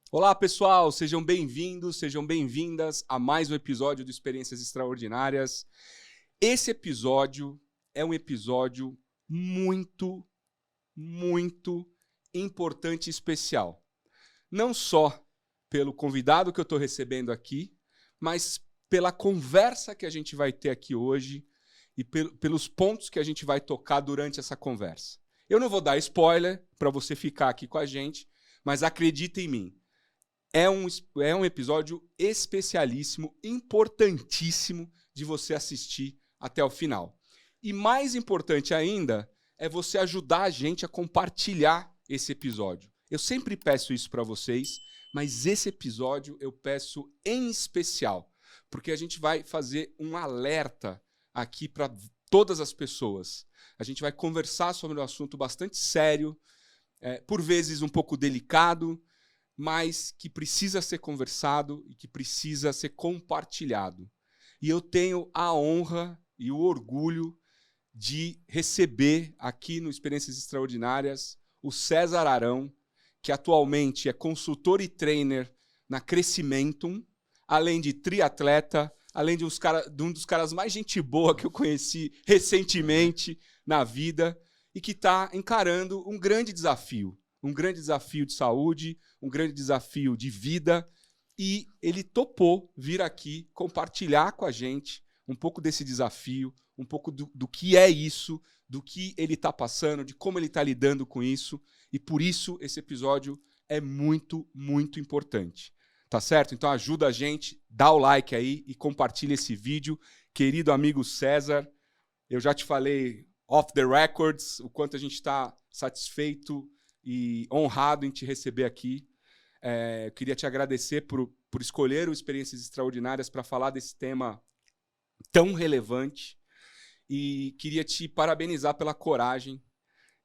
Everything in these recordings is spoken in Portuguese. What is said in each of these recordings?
Olá, pessoal, sejam bem-vindos, sejam bem-vindas a mais um episódio do Experiências Extraordinárias. Esse episódio é um episódio muito importante e especial. Não só pelo convidado que eu estou recebendo aqui, mas pela conversa que a gente vai ter aqui hoje e pelos pontos que a gente vai tocar durante essa conversa. Eu não vou dar spoiler para você ficar aqui com a gente, mas acredita em mim. É um episódio especialíssimo, importantíssimo de você assistir até o final. E mais importante ainda é você ajudar a gente a compartilhar esse episódio. Eu sempre peço isso para vocês, mas esse episódio eu peço em especial, porque a gente vai fazer um alerta aqui para todas as pessoas. A gente vai conversar sobre um assunto bastante sério, por vezes um pouco delicado, mas que precisa ser conversado e que precisa ser compartilhado. E eu tenho a honra e o orgulho de receber aqui no Experiências Extraordinárias o César Arão, que atualmente é consultor e trainer na Crescimentum, além de triatleta, além de um dos caras mais gente boa que eu conheci recentemente na vida e que está encarando um grande desafio de saúde, um grande desafio de vida, e ele topou vir aqui compartilhar com a gente um pouco desse desafio, um pouco do que é isso, do que ele está passando, de como ele está lidando com isso, e por isso esse episódio é muito importante. Tá certo? Então ajuda a gente, dá o like aí e compartilha esse vídeo. Querido amigo César, eu já te falei off the records o quanto a gente está satisfeito e honrado em te receber aqui. Eu queria te agradecer por escolher o Experiências Extraordinárias para falar desse tema tão relevante e queria te parabenizar pela coragem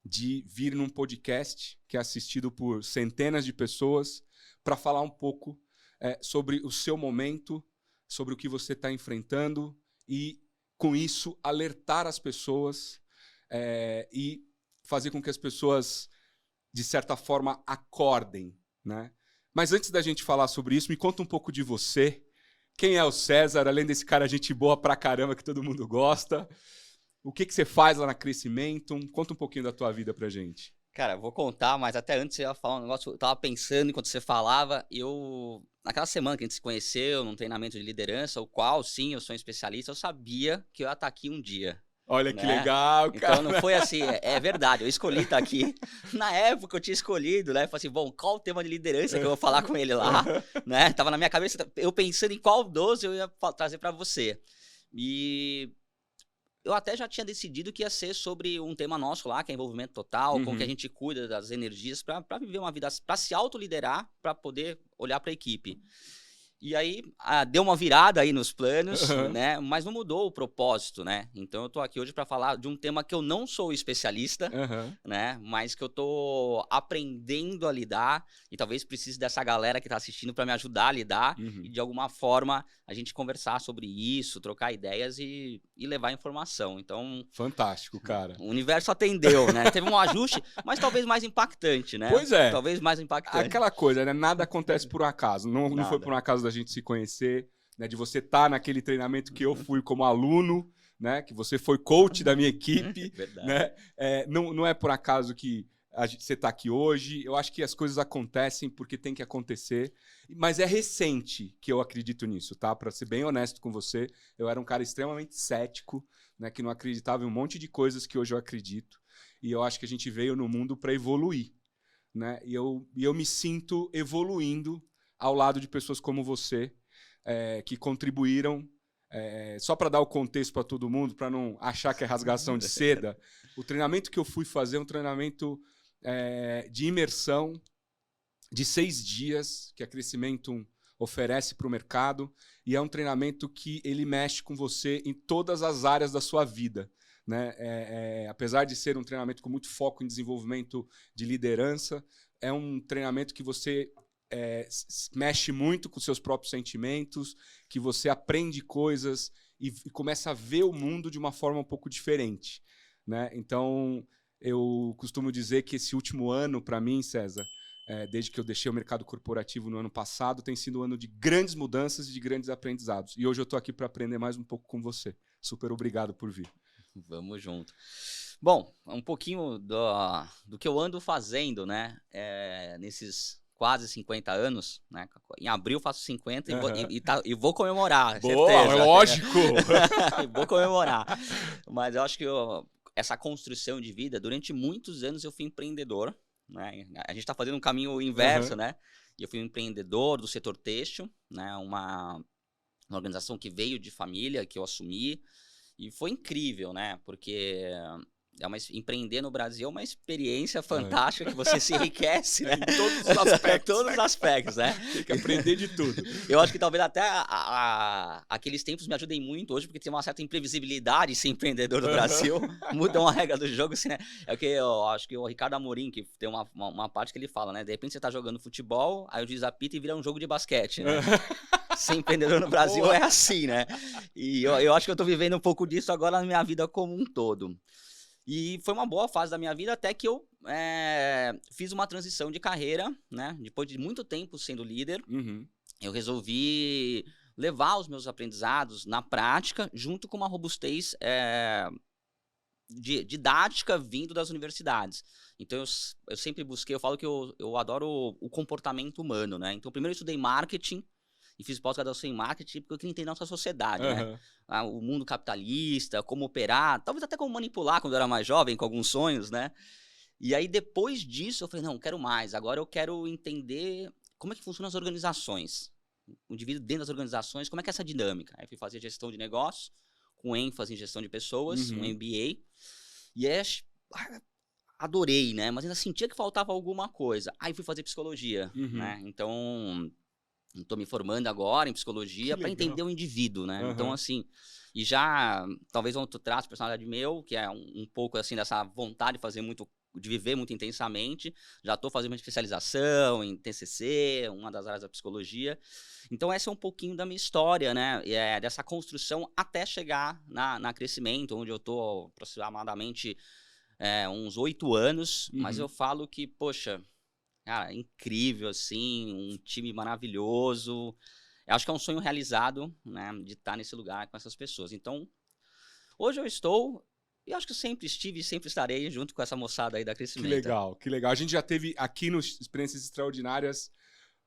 de vir num podcast que é assistido por centenas de pessoas para falar um pouco sobre o seu momento, sobre o que você está enfrentando e, com isso, alertar as pessoas e fazer com que as pessoas, de certa forma, acordem, né? Mas antes da gente falar sobre isso, me conta um pouco de você. Quem é o César, além desse cara gente boa pra caramba que todo mundo gosta? O que você faz lá na Crescimentum? Conta um pouquinho da tua vida pra gente. Cara, vou contar, mas até antes eu ia falar um negócio, eu tava pensando enquanto você falava, naquela semana que a gente se conheceu, num treinamento de liderança, o qual, sim, eu sou um especialista, eu sabia que eu ia estar aqui um dia. Olha que Né? legal, cara. Então não foi assim, é verdade, eu escolhi estar aqui. Na época eu tinha escolhido, né? Falei assim, bom, qual o tema de liderança que eu vou falar com ele lá, né? Tava na minha cabeça, eu pensando em qual 12 eu ia trazer para você. E eu até já tinha decidido que ia ser sobre um tema nosso lá, que é envolvimento total, como que a gente cuida das energias para viver uma vida, para se autoliderar, para poder olhar para a equipe. E aí, deu uma virada aí nos planos, né? Mas não mudou o propósito, né? Então eu tô aqui hoje para falar de um tema que eu não sou especialista, né? Mas que eu tô aprendendo a lidar e talvez precise dessa galera que tá assistindo para me ajudar a lidar e de alguma forma a gente conversar sobre isso, trocar ideias e levar informação. Então, fantástico, cara. O universo atendeu, né? Teve um ajuste, mas talvez mais impactante, né? Pois é. Talvez mais impactante. Aquela coisa, né? Nada acontece por um acaso. Não foi por um acaso da gente se conhecer, né? De você estar naquele treinamento que eu fui como aluno, né? Que você foi coach da minha equipe, né? Não é por acaso que você está aqui hoje. Eu acho que as coisas acontecem porque tem que acontecer. Mas é recente que eu acredito nisso, tá? Para ser bem honesto com você, eu era um cara extremamente cético, né? Que não acreditava em um monte de coisas que hoje eu acredito. E eu acho que a gente veio no mundo para evoluir, né? E eu me sinto evoluindo ao lado de pessoas como você, que contribuíram. Só para dar o contexto para todo mundo, para não achar que é rasgação de seda, o treinamento que eu fui fazer é um treinamento de imersão de 6 dias, que a Crescimentum oferece para o mercado, e é um treinamento que ele mexe com você em todas as áreas da sua vida, né? Apesar de ser um treinamento com muito foco em desenvolvimento de liderança, é um treinamento que você mexe muito com seus próprios sentimentos, que você aprende coisas e começa a ver o mundo de uma forma um pouco diferente, né? Então, eu costumo dizer que esse último ano, para mim, César, desde que eu deixei o mercado corporativo no ano passado, tem sido um ano de grandes mudanças e de grandes aprendizados. E hoje eu estou aqui para aprender mais um pouco com você. Super obrigado por vir. Vamos junto. Bom, um pouquinho do que eu ando fazendo, né? Nesses quase 50 anos, né? Em abril eu faço 50 e vou comemorar. Boa, certeza. lógico! Vou comemorar. Mas eu acho que essa construção de vida, durante muitos anos eu fui empreendedor, né? A gente está fazendo um caminho inverso, né? E eu fui um empreendedor do setor têxtil, né? Uma organização que veio de família, que eu assumi. E foi incrível, né? Porque empreender no Brasil é uma experiência fantástica que você se enriquece, né? Em todos os aspectos. Todos os aspectos, né? Tem que aprender de tudo. Eu acho que talvez até aqueles tempos me ajudem muito hoje, porque tem uma certa imprevisibilidade ser empreendedor no Brasil. Mudam a regra do jogo, assim, né? É o que eu acho que o Ricardo Amorim, que tem uma parte que ele fala, né? De repente você tá jogando futebol, aí o juiz apita e vira um jogo de basquete, né? Ser empreendedor no Brasil é assim, né? E eu acho que eu tô vivendo um pouco disso agora na minha vida como um todo. E foi uma boa fase da minha vida até que eu fiz uma transição de carreira, né? Depois de muito tempo sendo líder, eu resolvi levar os meus aprendizados na prática junto com uma robustez didática vindo das universidades. Então eu sempre busquei, eu falo que eu adoro o comportamento humano, né? Então primeiro eu estudei marketing, e fiz pós-graduação em marketing porque eu queria entender a nossa sociedade, né? O mundo capitalista, como operar, talvez até como manipular quando eu era mais jovem, com alguns sonhos, né? E aí, depois disso, eu falei, não, quero mais. Agora eu quero entender como é que funcionam as organizações. O indivíduo dentro das organizações, como é que é essa dinâmica? Aí fui fazer gestão de negócios, com ênfase em gestão de pessoas, um MBA. E adorei, né? Mas ainda sentia que faltava alguma coisa. Aí fui fazer psicologia, né? Então... Estou me formando agora em psicologia para entender o indivíduo, né? Então, assim, e já, talvez um outro traço de personalidade meu, que é um pouco, assim, dessa vontade de viver muito intensamente. Já estou fazendo uma especialização em TCC, uma das áreas da psicologia. Então, essa é um pouquinho da minha história, né? Dessa construção até chegar na Crescimento, onde eu estou aproximadamente uns 8 anos. Mas eu falo que, poxa... Cara, incrível, assim, um time maravilhoso. Eu acho que é um sonho realizado, né, de estar nesse lugar com essas pessoas. Então, hoje eu estou, e acho que sempre estive e sempre estarei junto com essa moçada aí da Crescimento. Que legal, que legal. A gente já teve aqui nos Experiências Extraordinárias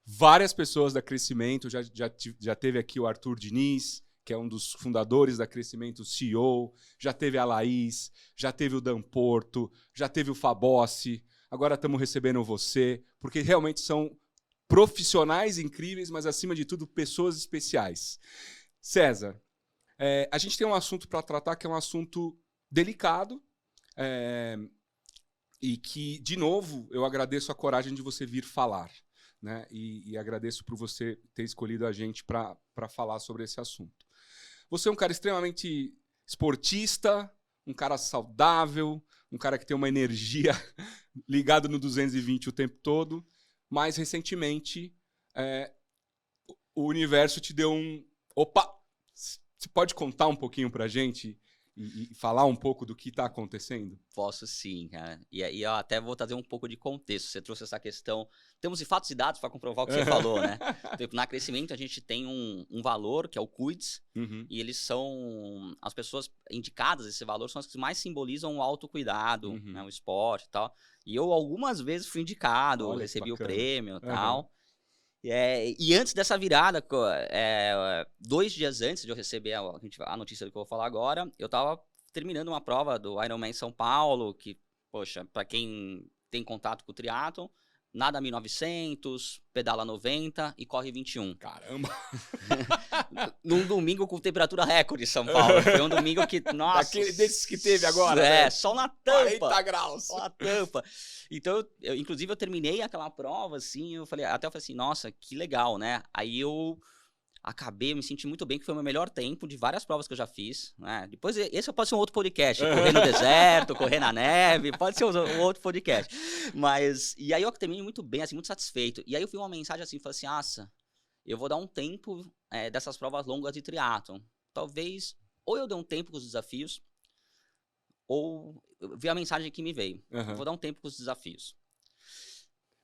várias pessoas da Crescimento. Já teve aqui o Arthur Diniz, que é um dos fundadores da Crescimento, CEO. Já teve a Laís, já teve o Dan Porto, já teve o Fabossi. Agora estamos recebendo você, porque realmente são profissionais incríveis, mas, acima de tudo, pessoas especiais. César, a gente tem um assunto para tratar que é um assunto delicado e que, de novo, eu agradeço a coragem de você vir falar, né? E agradeço por você ter escolhido a gente para falar sobre esse assunto. Você é um cara extremamente esportista, um cara saudável, um cara que tem uma energia ligado no 220 o tempo todo, mas recentemente o universo te deu Opa! Você pode contar um pouquinho pra gente e falar um pouco do que está acontecendo? Posso sim, cara. E eu até vou trazer um pouco de contexto. Você trouxe essa questão. Temos fatos e dados para comprovar o que você falou, né? Na Crescimento, a gente tem um valor, que é o CUIDS, e eles são... As pessoas indicadas esse valor são as que mais simbolizam o autocuidado, né, o esporte e tal. E eu, algumas vezes, fui indicado, recebi o prêmio e tal. E antes dessa virada, 2 dias antes de eu receber a notícia do que eu vou falar agora, eu estava terminando uma prova do Ironman São Paulo, que, poxa, para quem tem contato com o triatlon, nada 1900, pedala 90 e corre 21. Caramba! Num domingo com temperatura recorde em São Paulo. Foi um domingo que, nossa... Desses que teve agora, né? Sol na tampa. 40 graus. Sol na tampa. Então, inclusive, eu terminei aquela prova, assim, eu falei assim, nossa, que legal, né? Aí eu me senti muito bem, que foi o meu melhor tempo de várias provas que eu já fiz, né? Depois, esse pode ser um outro podcast, correr no deserto, correr na neve, pode ser um outro podcast. E aí eu terminei muito bem, assim, muito satisfeito. E aí eu vi uma mensagem assim, falei assim, nossa, eu vou dar um tempo dessas provas longas de triatlon. Talvez, ou eu dê um tempo com os desafios, ou eu vi a mensagem que me veio. Vou dar um tempo com os desafios.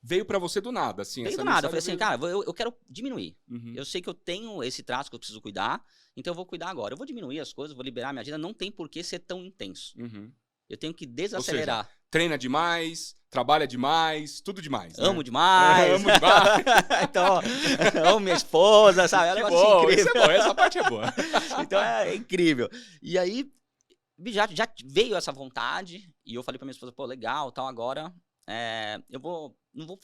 Veio pra você do nada, assim. Veio essa do nada. Eu mensagem falei assim, veio... cara, eu quero diminuir. Uhum. Eu sei que eu tenho esse traço que eu preciso cuidar, então eu vou cuidar agora. Eu vou diminuir as coisas, vou liberar minha agenda, não tem por que ser tão intenso. Uhum. Eu tenho que Ou seja, desacelerar. treina demais, trabalha demais, tudo demais. Né? Amo demais. Amo demais. Então, amo minha esposa, sabe? É um Que negócio bom, incrível. isso é bom, essa parte é boa. Então é incrível. E aí, já veio essa vontade, e eu falei pra minha esposa, pô, legal, tal, agora eu não vou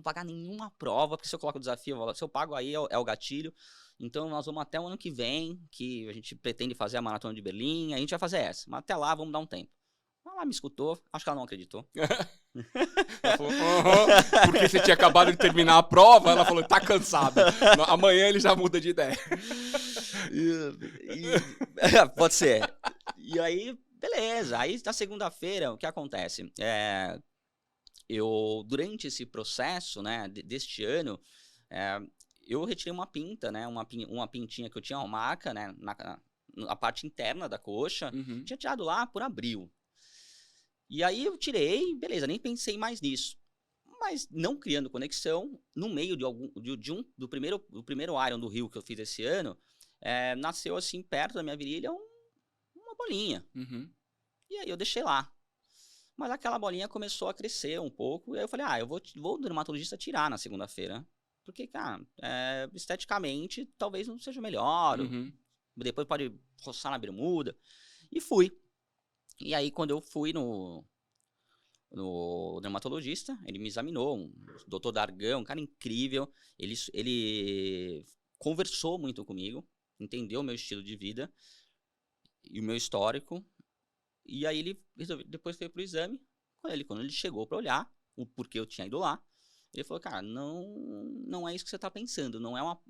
pagar nenhuma prova, porque se eu coloco o desafio, se eu pago aí é o gatilho. Então nós vamos até o ano que vem, que a gente pretende fazer a Maratona de Berlim, a gente vai fazer essa. Mas até lá, vamos dar um tempo. Ela me escutou, acho que ela não acreditou. Ela falou, porque você tinha acabado de terminar a prova, ela falou, tá cansada. Amanhã ele já muda de ideia. Pode ser. E aí, beleza. Aí, na segunda-feira, o que acontece? Eu, durante esse processo, né, deste ano, eu retirei uma pinta, né, uma pintinha que eu tinha, uma marca, né, na parte interna da coxa. Uhum. Tinha tirado lá por abril. E aí eu tirei, beleza, nem pensei mais nisso. Mas não criando conexão, no meio do primeiro Iron do Rio que eu fiz esse ano, nasceu assim, perto da minha virilha, uma bolinha. Uhum. E aí eu deixei lá. Mas aquela bolinha começou a crescer um pouco, e aí eu falei, eu vou o dermatologista tirar na segunda-feira. Porque, cara, esteticamente, talvez não seja melhor. Uhum. Depois pode roçar na bermuda. E fui. E aí, quando eu fui no dermatologista, ele me examinou, o Dr. Dargan, um cara incrível. Ele conversou muito comigo, entendeu o meu estilo de vida e o meu histórico. E aí ele depois foi pro exame. Quando ele chegou para olhar o porquê eu tinha ido lá, ele falou, cara, não é isso que você tá pensando, não é uma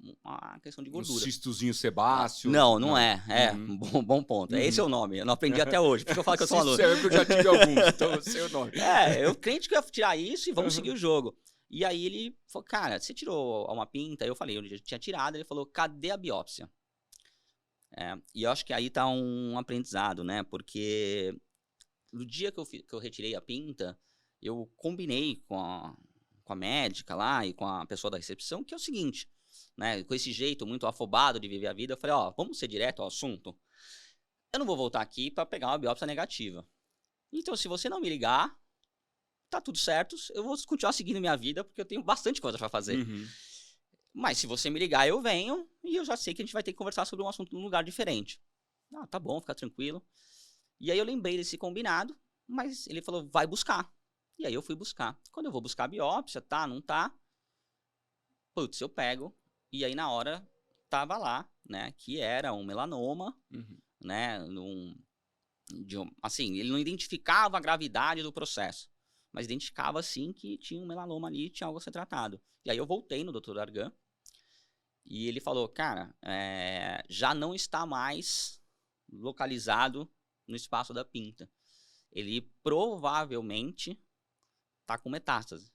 questão de gordura. Um cistozinho sebáceo. Não é. Uhum. Bom ponto. Esse é o nome. Eu não aprendi até hoje, porque eu falo que eu sou aluno. Cisto, eu já tive alguns, então eu sei o nome. Eu crente que eu ia tirar isso e vamos seguir o jogo. E aí ele falou, cara, você tirou uma pinta? Eu falei, eu já tinha tirado. Ele falou, cadê a biópsia? E eu acho que aí tá um aprendizado, né? Porque no dia que eu retirei a pinta, eu combinei com a médica lá e com a pessoa da recepção, que é o seguinte, né? Com esse jeito muito afobado de viver a vida, eu falei, vamos ser direto ao assunto. Eu não vou voltar aqui para pegar uma biópsia negativa. Então, se você não me ligar, tá tudo certo, eu vou continuar seguindo minha vida, porque eu tenho bastante coisa para fazer. Uhum. Mas se você me ligar, eu venho, e eu já sei que a gente vai ter que conversar sobre um assunto num lugar diferente. Tá bom, fica tranquilo. E aí eu lembrei desse combinado, mas ele falou, vai buscar. E aí eu fui buscar. Quando eu vou buscar a biópsia, não tá. Putz, eu pego. E aí na hora tava lá, né, que era um melanoma, né, assim, ele não identificava a gravidade do processo, mas identificava sim que tinha um melanoma ali, tinha algo a ser tratado. E aí eu voltei no Dr. Dargan e ele falou, cara, já não está mais localizado no espaço da pinta. Ele provavelmente tá com metástase.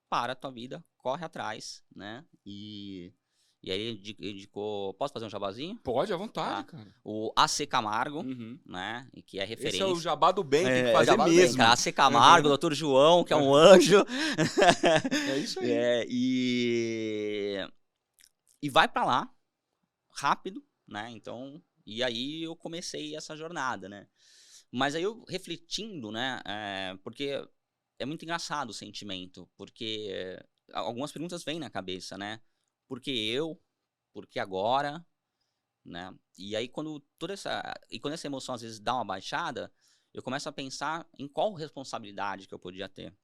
Para a tua vida, corre atrás, né? E aí ele indicou... Posso fazer um jabazinho? Pode, à vontade, cara. O AC Camargo, né? Que é referência. Esse é o jabá do bem, tem que fazer jabá do mesmo. Bem, cara. AC Camargo, Dr. João, que é um anjo. É isso aí. E vai pra lá, rápido, né? Então, e aí eu comecei essa jornada, né? Mas aí eu refletindo, né? Porque é muito engraçado o sentimento, porque algumas perguntas vêm na cabeça, né? Por que eu? Por que agora? Né? E aí quando essa emoção às vezes dá uma baixada, eu começo a pensar em qual responsabilidade que eu podia ter.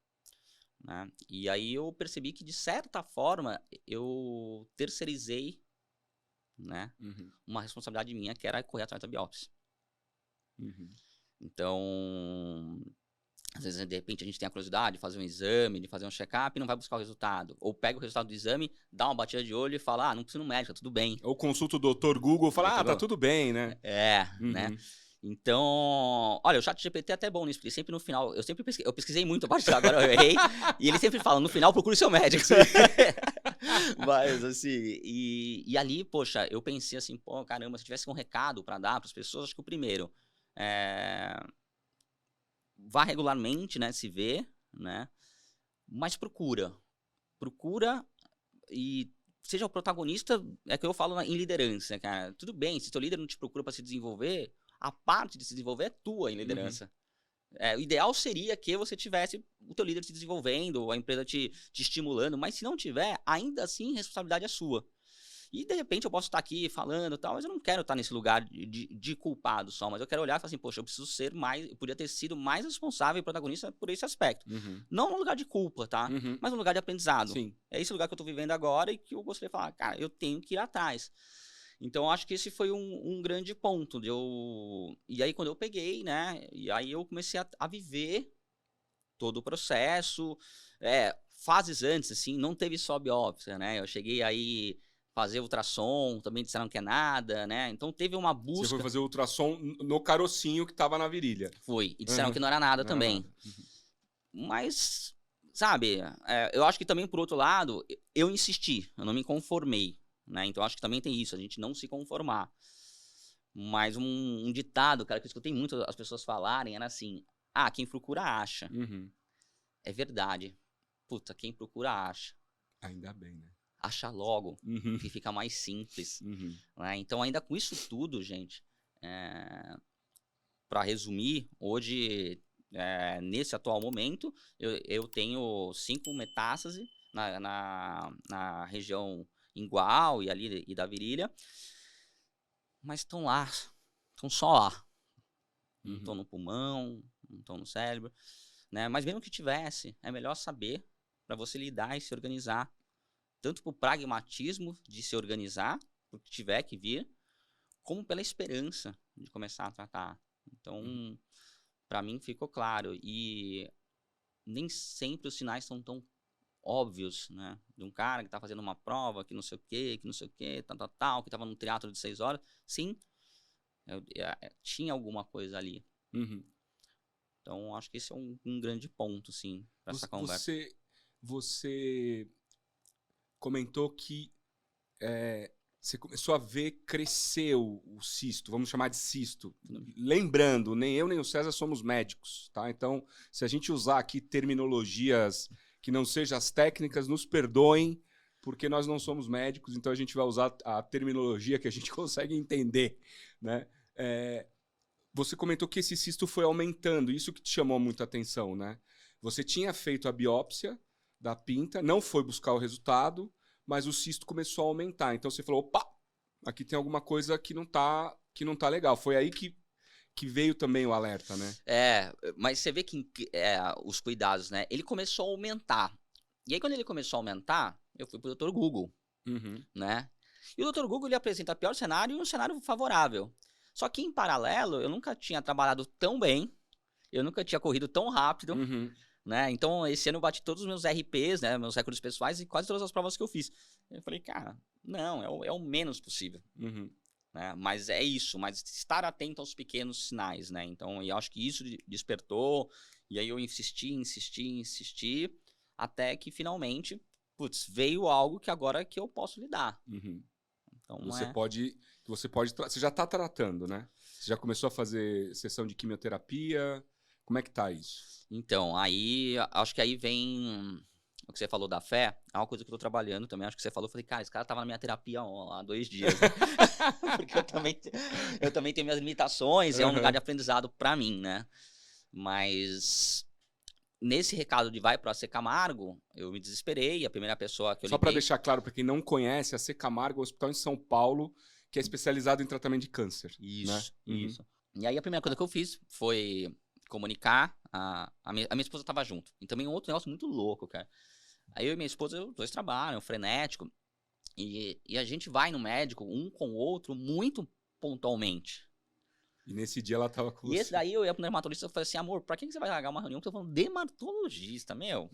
Né? E aí eu percebi que, de certa forma, eu terceirizei, né, uma responsabilidade minha, que era correr atrás da biópsia. Então, às vezes, de repente, a gente tem a curiosidade de fazer um exame, de fazer um check-up e não vai buscar o resultado. Ou pega o resultado do exame, dá uma batida de olho e fala, não precisa ir no médico, tá tudo bem. Ou consulta o Dr. Google e fala, tá tudo bem, né? Né? Então, olha, o ChatGPT é até bom nisso, porque sempre no final, eu pesquisei muito a parte agora eu errei, e ele sempre fala, no final procure seu médico. Mas, assim, e ali, poxa, eu pensei assim, pô, caramba, se eu tivesse um recado pra dar pras pessoas, acho que o primeiro, vá regularmente, né, se ver, né, Mas procura e seja o protagonista, é que eu falo em liderança, cara. Tudo bem, se teu líder não te procura para se desenvolver, a parte de se desenvolver é tua em liderança. O ideal seria que você tivesse o teu líder te desenvolvendo, a empresa te estimulando, mas se não tiver, ainda assim a responsabilidade é sua. E de repente eu posso estar aqui falando e tal, mas eu não quero estar nesse lugar de culpado só, mas eu quero olhar e falar assim, poxa, eu preciso ser mais, eu podia ter sido mais responsável e protagonista por esse aspecto. Não no lugar de culpa, tá? Mas no lugar de aprendizado. Sim. É esse lugar que eu tô vivendo agora e que eu gostaria de falar, cara, eu tenho que ir atrás. Então, eu acho que esse foi um grande ponto. E aí, quando eu peguei, né? E aí eu comecei a viver todo o processo. Fases antes, assim, não teve só biópsia, né? Eu cheguei aí fazer ultrassom, também disseram que é nada, né? Então, teve uma busca. Você foi fazer o ultrassom no carocinho que tava na virilha. Foi. E disseram que não era nada também. Mas, sabe, eu acho que também, por outro lado, eu insisti, eu não me conformei. Né? Então, acho que também tem isso, a gente não se conformar. Mas um ditado, cara, que eu escutei muito as pessoas falarem, era assim, quem procura acha. É verdade. Puta, quem procura acha. Ainda bem, né? Acha logo, que fica mais simples. Né? Então, ainda com isso tudo, gente, para resumir, hoje, nesse atual momento, eu tenho 5 metástases na região ingual e ali e da virilha, mas estão lá, estão só lá. Não estão no pulmão, não estão no cérebro, né? Mas mesmo que tivesse, é melhor saber para você lidar e se organizar, tanto pro pragmatismo de se organizar, porque tiver que vir, como pela esperança de começar a tratar. Então, para mim ficou claro, e nem sempre os sinais são tão óbvios, né? De um cara que tá fazendo uma prova, que não sei o quê, tal, que tava num teatro de 6 horas. Sim, tinha alguma coisa ali. Então, acho que esse é um grande ponto, sim, para essa conversa. Você comentou que você começou a ver crescer o cisto, vamos chamar de cisto. Lembrando, nem eu nem o César somos médicos, tá? Então, se a gente usar aqui terminologias que não sejam as técnicas, nos perdoem, porque nós não somos médicos, então a gente vai usar a terminologia que a gente consegue entender, né? Você comentou que esse cisto foi aumentando, isso que te chamou muita atenção, né? Você tinha feito a biópsia da pinta, não foi buscar o resultado, mas o cisto começou a aumentar. Então você falou, opa, aqui tem alguma coisa que não tá legal. Foi aí que veio também o alerta, né? Mas você vê que os cuidados, né? Ele começou a aumentar. E aí, quando ele começou a aumentar, eu fui pro Dr. Google, né? E o Dr. Google, ele apresenta o pior cenário e um cenário favorável. Só que, em paralelo, eu nunca tinha trabalhado tão bem, eu nunca tinha corrido tão rápido, né? Então, esse ano eu bati todos os meus RPs, né? Meus recordes pessoais e quase todas as provas que eu fiz. Eu falei, cara, não, é o menos possível. Né? Mas é isso, mas estar atento aos pequenos sinais, né? Então, eu acho que isso despertou, e aí eu insisti, até que finalmente, veio algo que agora que eu posso lidar. Então, você já está tratando, né? Você já começou a fazer sessão de quimioterapia? Como é que tá isso? Então, aí, acho que aí vem o que você falou da fé, é uma coisa que eu tô trabalhando também, acho que você falou, eu falei, cara, esse cara tava na minha terapia há 2 dias, né? Porque eu também tenho minhas limitações, é um lugar de aprendizado pra mim, né? Mas nesse recado de vai pra C. Camargo, eu me desesperei, a primeira pessoa que eu liguei... Só pra deixar claro, pra quem não conhece, a C. Camargo é um hospital em São Paulo, que é especializado em tratamento de câncer. Isso, né? Isso. E aí a primeira coisa que eu fiz foi comunicar, a minha esposa tava junto. E também um outro negócio muito louco, cara. Aí eu e minha esposa, os 2 trabalham, frenético, e a gente vai no médico, um com o outro, muito pontualmente. E nesse dia ela tava com você. E esse daí eu ia pro dermatologista e falei assim, amor, pra que você vai largar uma reunião? Porque eu tô falando dermatologista, meu.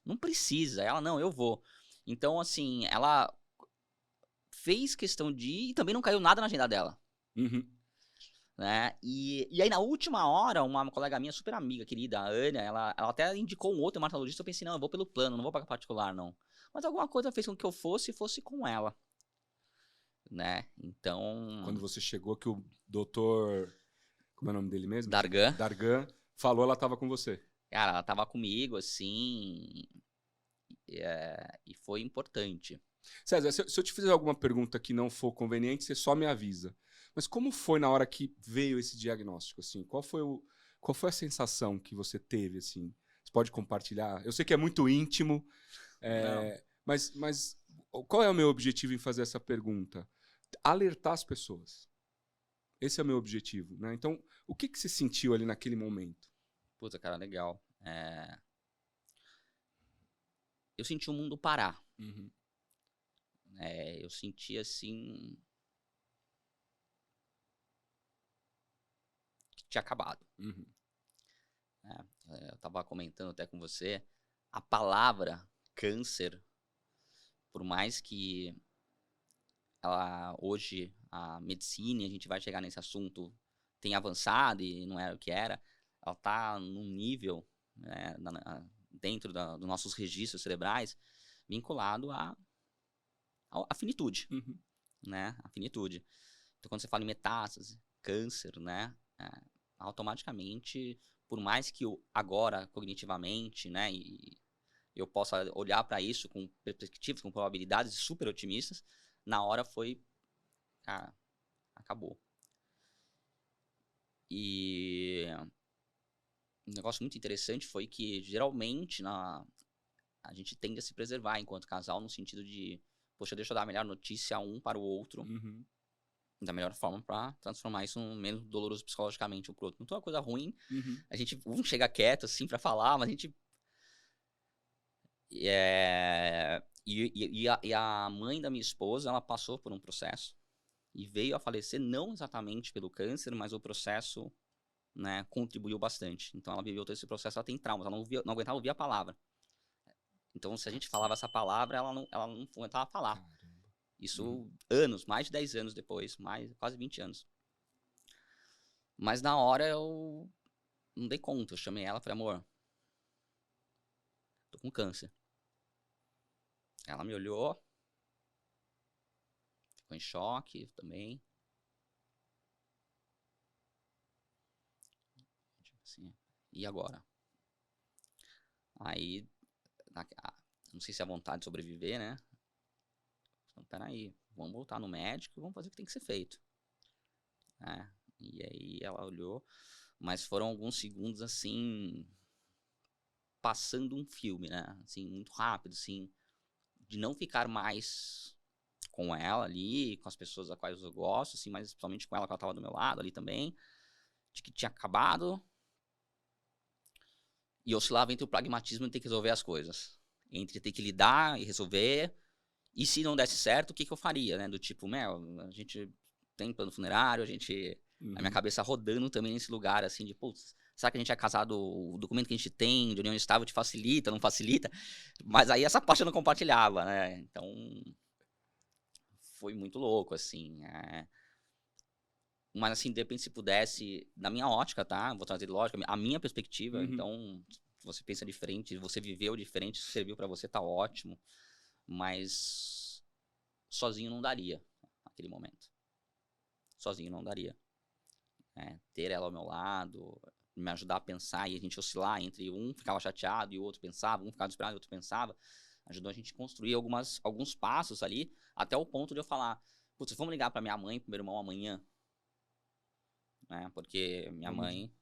Não precisa. Ela, não, eu vou. Então, assim, ela fez questão de ir e também não caiu nada na agenda dela. Né? E aí, na última hora, uma colega minha, super amiga, querida, a Ana, ela até indicou um outro dermatologista. Eu pensei, não, eu vou pelo plano, não vou pagar particular, não. Mas alguma coisa fez com que eu fosse com ela. Né? Então... Quando você chegou, que o doutor... Como é o nome dele mesmo? Dargan. Dargan falou, ela tava com você. Cara, ela tava comigo, assim, e foi importante. César, se eu te fizer alguma pergunta que não for conveniente, você só me avisa. Mas como foi na hora que veio esse diagnóstico, assim? Qual foi a sensação que você teve, assim? Você pode compartilhar? Eu sei que é muito íntimo, Não. mas qual é o meu objetivo em fazer essa pergunta? Alertar as pessoas. Esse é o meu objetivo, né? Então, o que você sentiu ali naquele momento? Puta, cara, legal. Eu senti o mundo parar. Uhum, Eu senti, assim, que tinha acabado. uhum, Né? Eu tava comentando até com você, a palavra câncer, por mais que hoje a medicina, e a gente vai chegar nesse assunto, tem avançado e não era o que era, ela tá num nível, né, dentro dos nossos registros cerebrais, vinculado à finitude, uhum. né? A finitude. Então, quando você fala em metástase, câncer, né? Automaticamente, por mais que agora, cognitivamente, né? E eu possa olhar para isso com perspectivas, com probabilidades super otimistas, na hora foi, cara, acabou. E um negócio muito interessante foi que, geralmente, a gente tende a se preservar enquanto casal, no sentido de, poxa, deixa eu dar a melhor notícia um para o outro, Uhum, da melhor forma para transformar isso no menos doloroso psicologicamente um pro outro. Não tem uma coisa ruim, uhum, a gente chega quieto, assim, para falar, mas a gente... E a mãe da minha esposa, ela passou por um processo e veio a falecer não exatamente pelo câncer, mas o processo, né, contribuiu bastante. Então ela viveu todo esse processo, ela tem traumas, ela não aguentava ouvir a palavra. Então, se a gente falava essa palavra, ela não aguentava falar. caramba. Uhum, Isso anos, mais de 10 anos depois, quase 20 anos. Mas na hora eu não dei conta, eu chamei ela e falei, amor, tô com câncer. Ela me olhou, ficou em choque também. Tipo assim, e agora? Aí, não sei se é a vontade de sobreviver, né? Então, peraí, vamos voltar no médico e vamos fazer o que tem que ser feito. E aí ela olhou, mas foram alguns segundos assim, passando um filme, né? Assim, muito rápido, assim, de não ficar mais com ela ali, com as pessoas a quais eu gosto, assim, mas principalmente com ela que ela tava do meu lado ali também, de que tinha acabado. E eu oscilava entre o pragmatismo e ter que resolver as coisas. Entre ter que lidar e resolver. E se não desse certo, o que eu faria, né? Do tipo, a gente tem plano funerário, a minha uhum. cabeça rodando também nesse lugar, assim, de, putz, será que a gente é casado, o documento que a gente tem de união estável te facilita, não facilita? Mas aí essa parte eu não compartilhava, né? Então, foi muito louco, assim. Mas, assim, de repente, se pudesse, na minha ótica, tá? Vou trazer lógica, a minha perspectiva, Uhum. então, se você pensa diferente, você viveu diferente, se serviu pra você, tá ótimo. Mas sozinho não daria naquele momento. Sozinho não daria. Ter ela ao meu lado, me ajudar a pensar e a gente oscilar entre um ficava chateado e o outro pensava, um ficava desesperado e o outro pensava, ajudou a gente a construir alguns passos ali, até o ponto de eu falar, putz, vamos ligar pra minha mãe e pro meu irmão amanhã, né? Porque minha Vamos, mãe...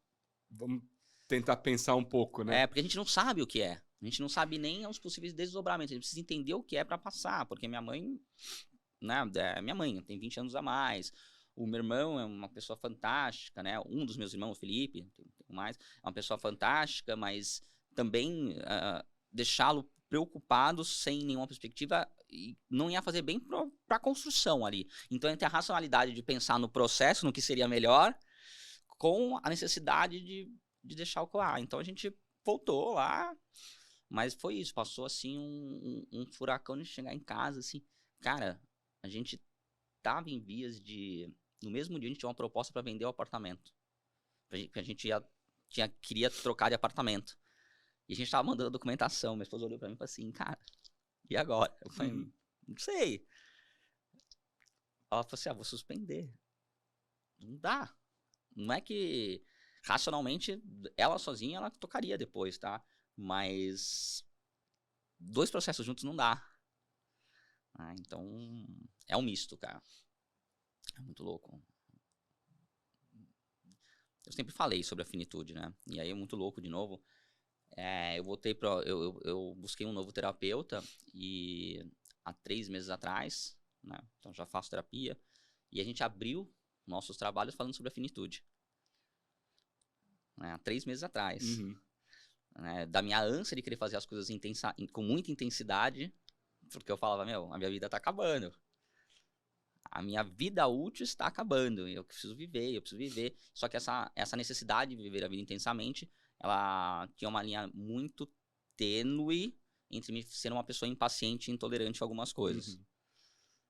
vamos tentar pensar um pouco, né? Porque a gente não sabe o que é. A gente não sabe nem os possíveis desdobramentos. A gente precisa entender o que é pra passar, porque minha mãe, né, minha mãe tem 20 anos a mais. O meu irmão é uma pessoa fantástica, né? Um dos meus irmãos, o Felipe, tem mais, é uma pessoa fantástica, mas também deixá-lo preocupado sem nenhuma perspectiva e não ia fazer bem para a construção ali. Então, entre a racionalidade de pensar no processo, no que seria melhor, com a necessidade de deixar o claro. Então, a gente voltou lá, mas foi isso, passou assim um furacão de chegar em casa, assim, cara, a gente tava em vias de... No mesmo dia a gente tinha uma proposta para vender o apartamento. A gente queria trocar de apartamento. E a gente tava mandando a documentação. Minha esposa olhou pra mim e falou assim, cara, e agora? Eu falei, Uhum. não sei. Ela falou assim, vou suspender. Não dá. Não é que Racionalmente, ela sozinha, ela tocaria depois, tá? Mas 2 processos juntos não dá. Então, é um misto, cara. É muito louco. Eu sempre falei sobre a finitude, né? E aí é muito louco de novo. Eu busquei um novo terapeuta e há 3 meses atrás, né? Então já faço terapia. E a gente abriu nossos trabalhos falando sobre a finitude. Né? Há 3 meses atrás. Uhum. Da minha ânsia de querer fazer as coisas com muita intensidade, porque eu falava, a minha vida tá acabando. A minha vida útil está acabando. Eu preciso viver. Só que essa necessidade de viver a vida intensamente, ela tinha uma linha muito tênue entre me ser uma pessoa impaciente e intolerante a algumas coisas. Uhum.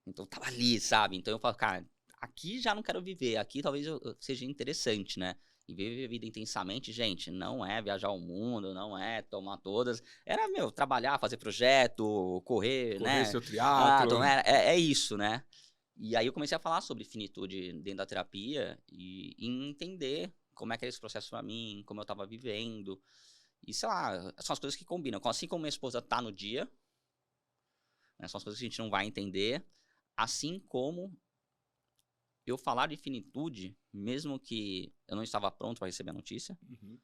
Então tava ali, sabe? Então eu falo, cara, aqui já não quero viver. Aqui talvez seja interessante, né? E viver a vida intensamente, gente, não é viajar o mundo, não é tomar todas. Era, trabalhar, fazer projeto, correr, né? Seu triatlo. Então é isso, né? E aí eu comecei a falar sobre finitude dentro da terapia e entender como é que era esse processo pra mim, como eu tava vivendo. E sei lá, são as coisas que combinam. Assim como minha esposa tá no dia, né, são as coisas que a gente não vai entender. Assim como eu falar de finitude, mesmo que eu não estava pronto para receber a notícia. Uhum.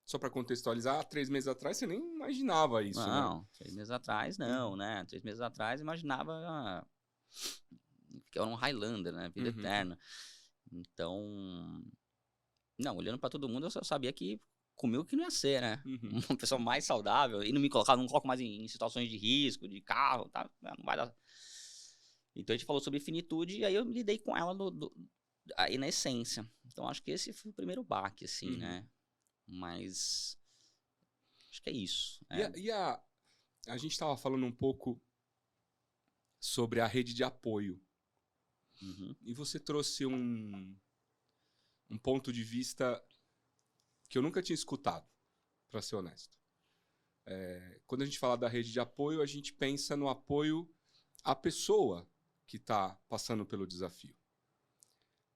Só para contextualizar, 3 meses atrás você nem imaginava isso, não, né? 3 meses atrás não, né? 3 meses atrás eu imaginava que eu era um Highlander, né? Vida eterna. Então, não, olhando para todo mundo, eu só sabia que comigo que não ia ser, né? Uma pessoa mais saudável e não coloco mais em situações de risco, de carro, tá? Não vai dar. Então a gente falou sobre finitude e aí eu lidei com ela aí na essência. Então acho que esse foi o primeiro baque, assim, né? Mas acho que é isso. A gente estava falando um pouco sobre a rede de apoio. E você trouxe um ponto de vista que eu nunca tinha escutado, para ser honesto. Quando a gente fala da rede de apoio, a gente pensa no apoio à pessoa que está passando pelo desafio.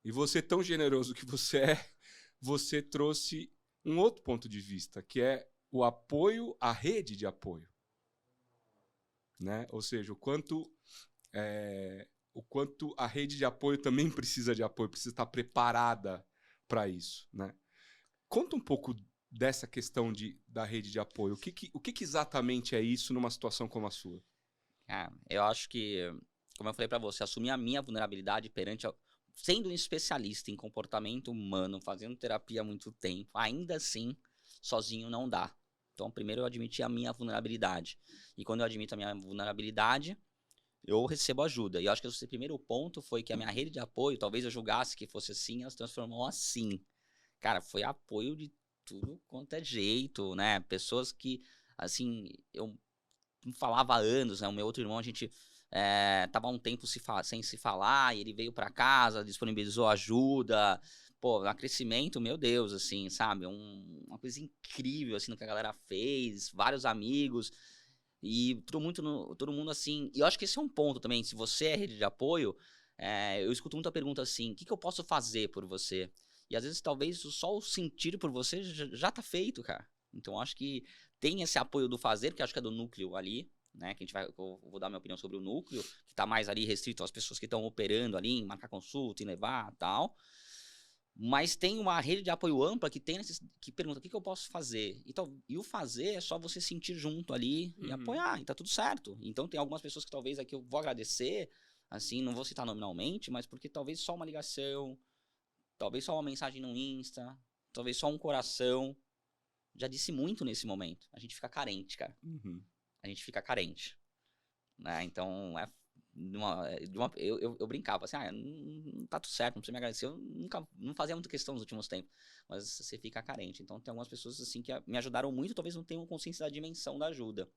E você, tão generoso que você é, você trouxe um outro ponto de vista, que é o apoio à rede de apoio. Né? Ou seja, o quanto a rede de apoio também precisa de apoio, precisa estar preparada para isso. Né? Conta um pouco dessa questão da rede de apoio. O que exatamente é isso numa situação como a sua? Eu acho que, como eu falei para você, assumir a minha vulnerabilidade sendo um especialista em comportamento humano, fazendo terapia há muito tempo, ainda assim, sozinho não dá. Então, primeiro eu admiti a minha vulnerabilidade. E quando eu admito a minha vulnerabilidade, eu recebo ajuda. E eu acho que esse primeiro ponto foi que a minha rede de apoio, talvez eu julgasse que fosse assim, ela se transformou assim. Cara, foi apoio de tudo quanto é jeito, né? Pessoas que, assim, eu não falava há anos, né? O meu outro irmão, a gente tava um tempo sem se falar, e ele veio pra casa, disponibilizou ajuda. Pô, um crescimento, meu Deus, assim, sabe? Uma coisa incrível, assim, no que a galera fez, vários amigos. E todo mundo assim. E eu acho que esse é um ponto também. Se você é rede de apoio, eu escuto muita pergunta assim: o que eu posso fazer por você? E às vezes, talvez só o sentir por você já tá feito, cara. Então, eu acho que tem esse apoio do fazer, que acho que é do núcleo ali, né? Que eu vou dar minha opinião sobre o núcleo, que tá mais ali restrito às pessoas que estão operando ali, em marcar consulta, em levar tal. Mas tem uma rede de apoio ampla que pergunta: o que eu posso fazer? E o fazer é só você sentir junto ali e apoiar, e tá tudo certo. Então tem algumas pessoas que talvez aqui eu vou agradecer, assim, não vou citar nominalmente, mas porque talvez só uma ligação, talvez só uma mensagem no Insta, talvez só um coração, já disse muito nesse momento. A gente fica carente, cara. A gente fica carente. Né? Então, eu brincava assim, não tá tudo certo, não precisa me agradecer. Eu não fazia muita questão nos últimos tempos, mas você fica carente. Então, tem algumas pessoas assim que me ajudaram muito, talvez não tenham consciência da dimensão da ajuda.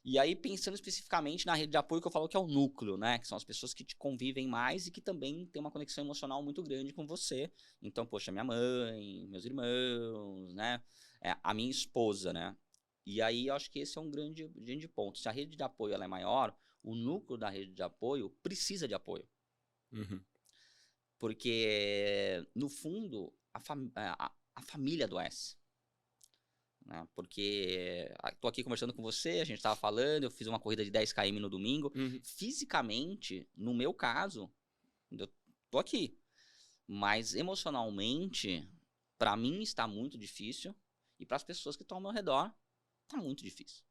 E aí, pensando especificamente na rede de apoio que eu falo que é o núcleo, né? Que são as pessoas que te convivem mais e que também tem uma conexão emocional muito grande com você. Então, poxa, minha mãe, meus irmãos, né? A minha esposa, né? E aí, eu acho que esse é um grande ponto. Se a rede de apoio ela é maior, o núcleo da rede de apoio precisa de apoio. Porque, no fundo, a família adoece. Né? Porque tô aqui conversando com você, a gente tava falando, eu fiz uma corrida de 10 km no domingo. Fisicamente, no meu caso, eu tô aqui. Mas emocionalmente, para mim está muito difícil. E para as pessoas que estão ao meu redor, tá muito difícil.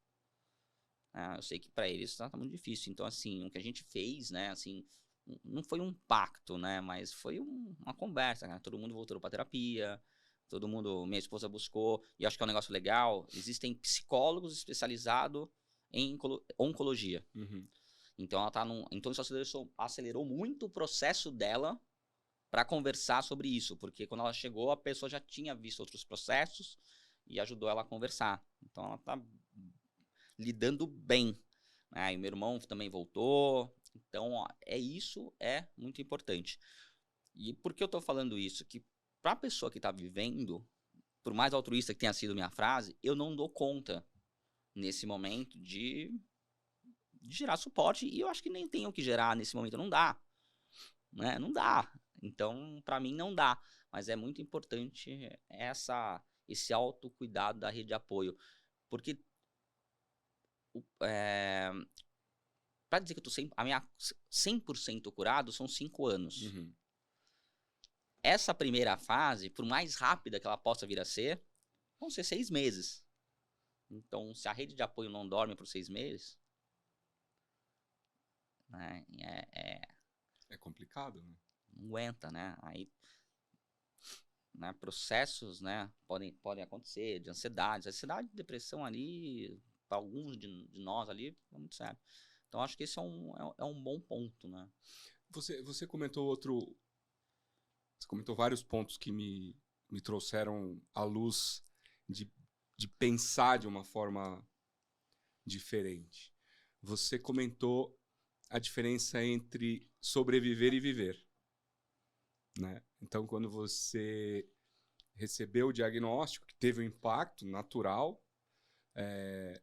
Eu sei que para eles tá muito difícil. Então, assim, o que a gente fez, né, assim, não foi um pacto, né, mas foi uma conversa, né? Todo mundo voltou para terapia, todo mundo, minha esposa buscou, e acho que é um negócio legal, existem psicólogos especializados em oncologia. Então, então isso acelerou muito o processo dela para conversar sobre isso, porque quando ela chegou, a pessoa já tinha visto outros processos e ajudou ela a conversar. Então, ela tá lidando bem. Né? E meu irmão também voltou. Então, ó, isso é muito importante. E por que eu tô falando isso? Que para a pessoa que tá vivendo, por mais altruísta que tenha sido minha frase, eu não dou conta nesse momento de gerar suporte, e eu acho que nem tenho que gerar nesse momento, não dá. Né? Não dá. Então, para mim, não dá. Mas é muito importante esse autocuidado da rede de apoio. Porque para dizer que eu tô a minha 100% curado são 5 anos. Essa primeira fase, por mais rápida que ela possa vir a ser, vão ser 6 meses. Então, se a rede de apoio não dorme por 6 meses, né, É complicado, né? não aguenta, né? Aí, né, processos, né, podem acontecer, de ansiedade. Ansiedade e depressão ali, para alguns de nós ali, é muito sério. Então, acho que esse é um bom ponto, né? Você comentou Você comentou vários pontos que me trouxeram à luz de pensar de uma forma diferente. Você comentou a diferença entre sobreviver e viver. Né? Então, quando você recebeu o diagnóstico, que teve um impacto natural,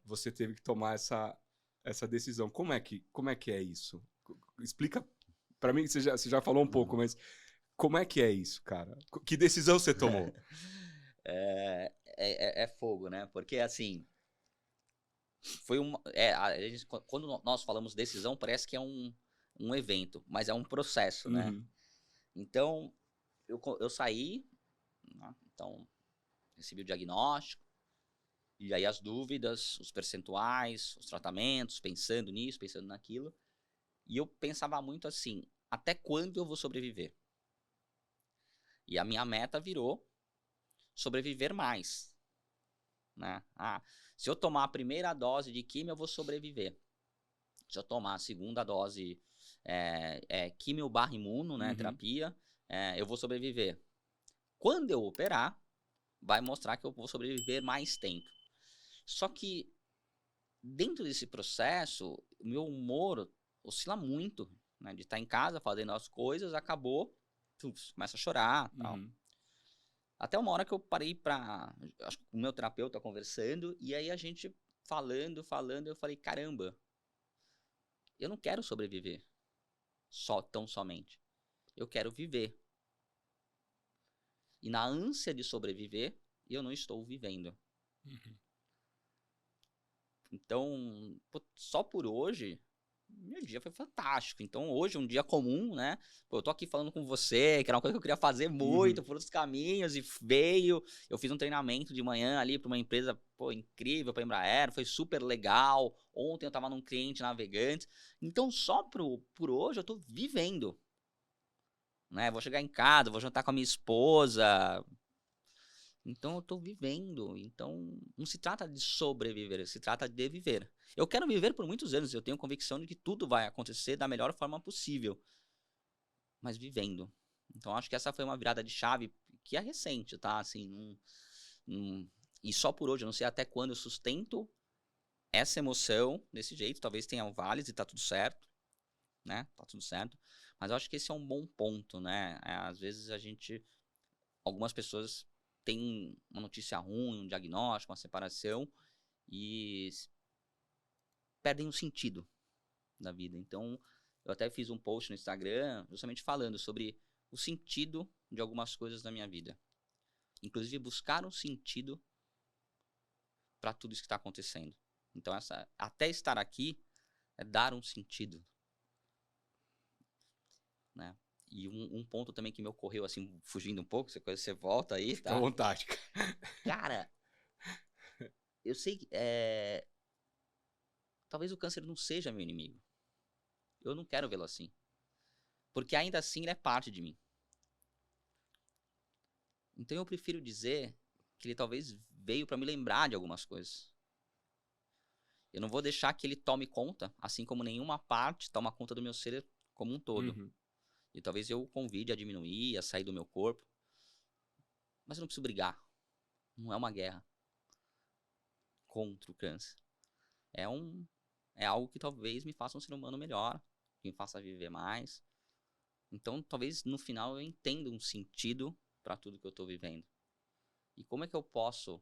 você teve que tomar essa decisão. Como é que é isso? Explica para mim, você já falou um pouco, mas como é que é isso, cara? Que decisão você tomou? É fogo, né? Porque, assim, foi quando nós falamos decisão, parece que é um evento, mas é um processo, né? Então, eu saí, né? Então, recebi o diagnóstico, e aí as dúvidas, os percentuais, os tratamentos, pensando nisso, pensando naquilo. E eu pensava muito assim, até quando eu vou sobreviver? E a minha meta virou sobreviver mais. Né? Se eu tomar a primeira dose de químio, eu vou sobreviver. Se eu tomar a segunda dose químio / imuno, né, terapia, eu vou sobreviver. Quando eu operar, vai mostrar que eu vou sobreviver mais tempo. Só que dentro desse processo, o meu humor oscila muito, né? De estar em casa fazendo as coisas, acabou, começa a chorar, tal. Até uma hora que eu parei acho que com o meu terapeuta conversando, e aí a gente falando, eu falei, caramba, eu não quero sobreviver tão somente. Eu quero viver. E na ânsia de sobreviver, eu não estou vivendo. Então, só por hoje, meu dia foi fantástico. Então, hoje é um dia comum, né? Eu tô aqui falando com você, que era uma coisa que eu queria fazer muito, por outros caminhos, e veio. Eu fiz um treinamento de manhã ali para uma empresa, incrível, para Embraer, foi super legal. Ontem eu tava num cliente navegante. Então, só por hoje eu tô vivendo. Né? Vou chegar em casa, vou jantar com a minha esposa. Então eu tô vivendo. Então não se trata de sobreviver, se trata de viver. Eu quero viver por muitos anos, eu tenho convicção de que tudo vai acontecer da melhor forma possível. Mas vivendo. Então acho que essa foi uma virada de chave que é recente, tá? Assim, e só por hoje, eu não sei até quando eu sustento essa emoção desse jeito. Talvez tenha vales e tá tudo certo, né? Tá tudo certo. Mas eu acho que esse é um bom ponto, né? Às vezes algumas pessoas têm uma notícia ruim, um diagnóstico, uma separação, e perdem o sentido da vida. Então, eu até fiz um post no Instagram justamente falando sobre o sentido de algumas coisas da minha vida. inclusive buscar um sentido para tudo isso que está acontecendo. Então, até estar aqui é dar um sentido, né? E um ponto também que me ocorreu, assim, fugindo um pouco, você volta aí, Fica tá? à vontade. Cara, eu sei que talvez o câncer não seja meu inimigo. Eu não quero vê-lo assim. Porque ainda assim ele é parte de mim. Então eu prefiro dizer que ele talvez veio para me lembrar de algumas coisas. Eu não vou deixar que ele tome conta, assim como nenhuma parte toma conta do meu ser como um todo. Uhum. E talvez eu o convide a diminuir, a sair do meu corpo. Mas eu não preciso brigar. Não é uma guerra contra o câncer. É algo que talvez me faça um ser humano melhor, que me faça viver mais. Então, talvez no final eu entenda um sentido para tudo que eu estou vivendo. E como é que eu posso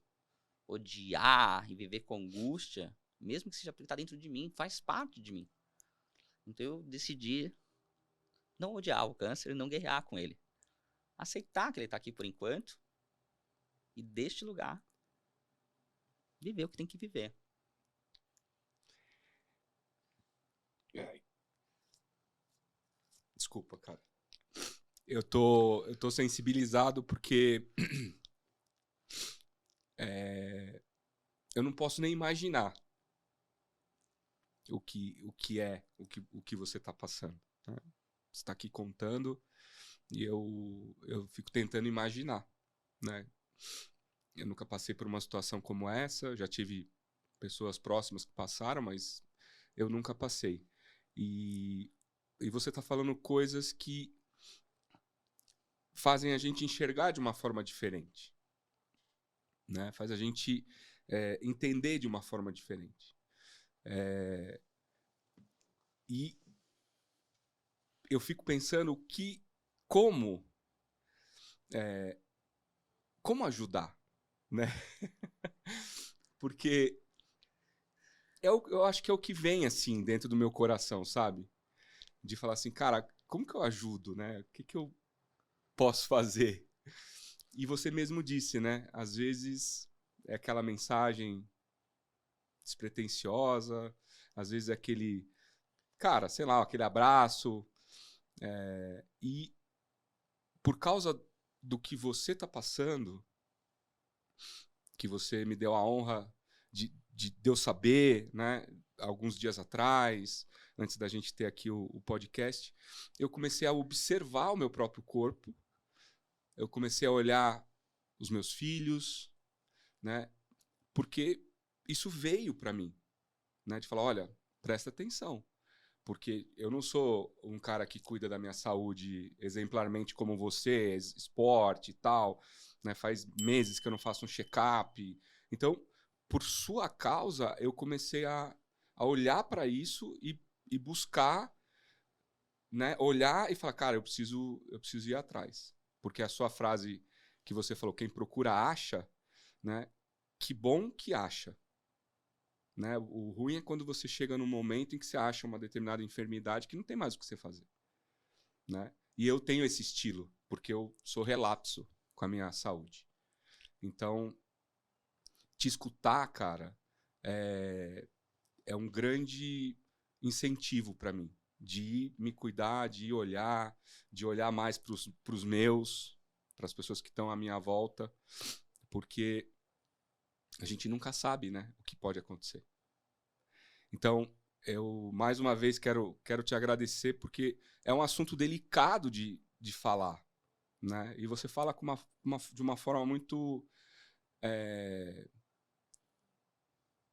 odiar e viver com angústia, mesmo que seja porque está dentro de mim, faz parte de mim. Então eu decidi não odiar o câncer e não guerrear com ele. Aceitar que ele está aqui por enquanto e deste lugar viver o que tem que viver. Desculpa, cara. Eu tô sensibilizado porque eu não posso nem imaginar o que você está passando. Né? Você está aqui contando e eu fico tentando imaginar, né? Eu nunca passei por uma situação como essa, já tive pessoas próximas que passaram, mas eu nunca passei. E você está falando coisas que fazem a gente enxergar de uma forma diferente, né? Faz a gente entender de uma forma diferente. E eu fico pensando como ajudar, né? Porque eu acho que é o que vem assim dentro do meu coração, sabe? De falar assim, cara, como que eu ajudo, né? O que eu posso fazer? E você mesmo disse, né? Às vezes é aquela mensagem despretensiosa, às vezes é aquele, cara, sei lá, aquele abraço. E por causa do que você tá passando, que você me deu a honra de eu saber, né? Alguns dias atrás, antes da gente ter aqui o podcast, eu comecei a observar o meu próprio corpo, eu comecei a olhar os meus filhos, né? Porque isso veio para mim, né? De falar, olha, presta atenção, porque eu não sou um cara que cuida da minha saúde exemplarmente como você, esporte e tal, né? Faz meses que eu não faço um check-up. Então, por sua causa, eu comecei a olhar para isso e buscar, né? Olhar e falar, cara, eu preciso ir atrás. Porque a sua frase que você falou, quem procura acha, né? Que bom que acha. Né? O ruim é quando você chega num momento em que você acha uma determinada enfermidade que não tem mais o que você fazer. Né? E eu tenho esse estilo, porque eu sou relapso com a minha saúde. Então, te escutar, cara, é um grande incentivo para mim. De me cuidar, de olhar mais para os meus, para as pessoas que estão à minha volta, porque a gente nunca sabe, né, o que pode acontecer. Então, eu mais uma vez quero te agradecer, porque é um assunto delicado de falar, né? E você fala de uma forma muito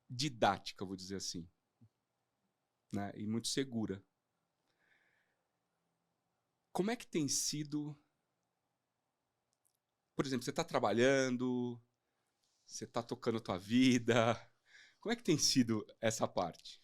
didática, vou dizer assim, né? E muito segura. Como é que tem sido... Por exemplo, você está trabalhando, você está tocando tua vida. Como é que tem sido essa parte?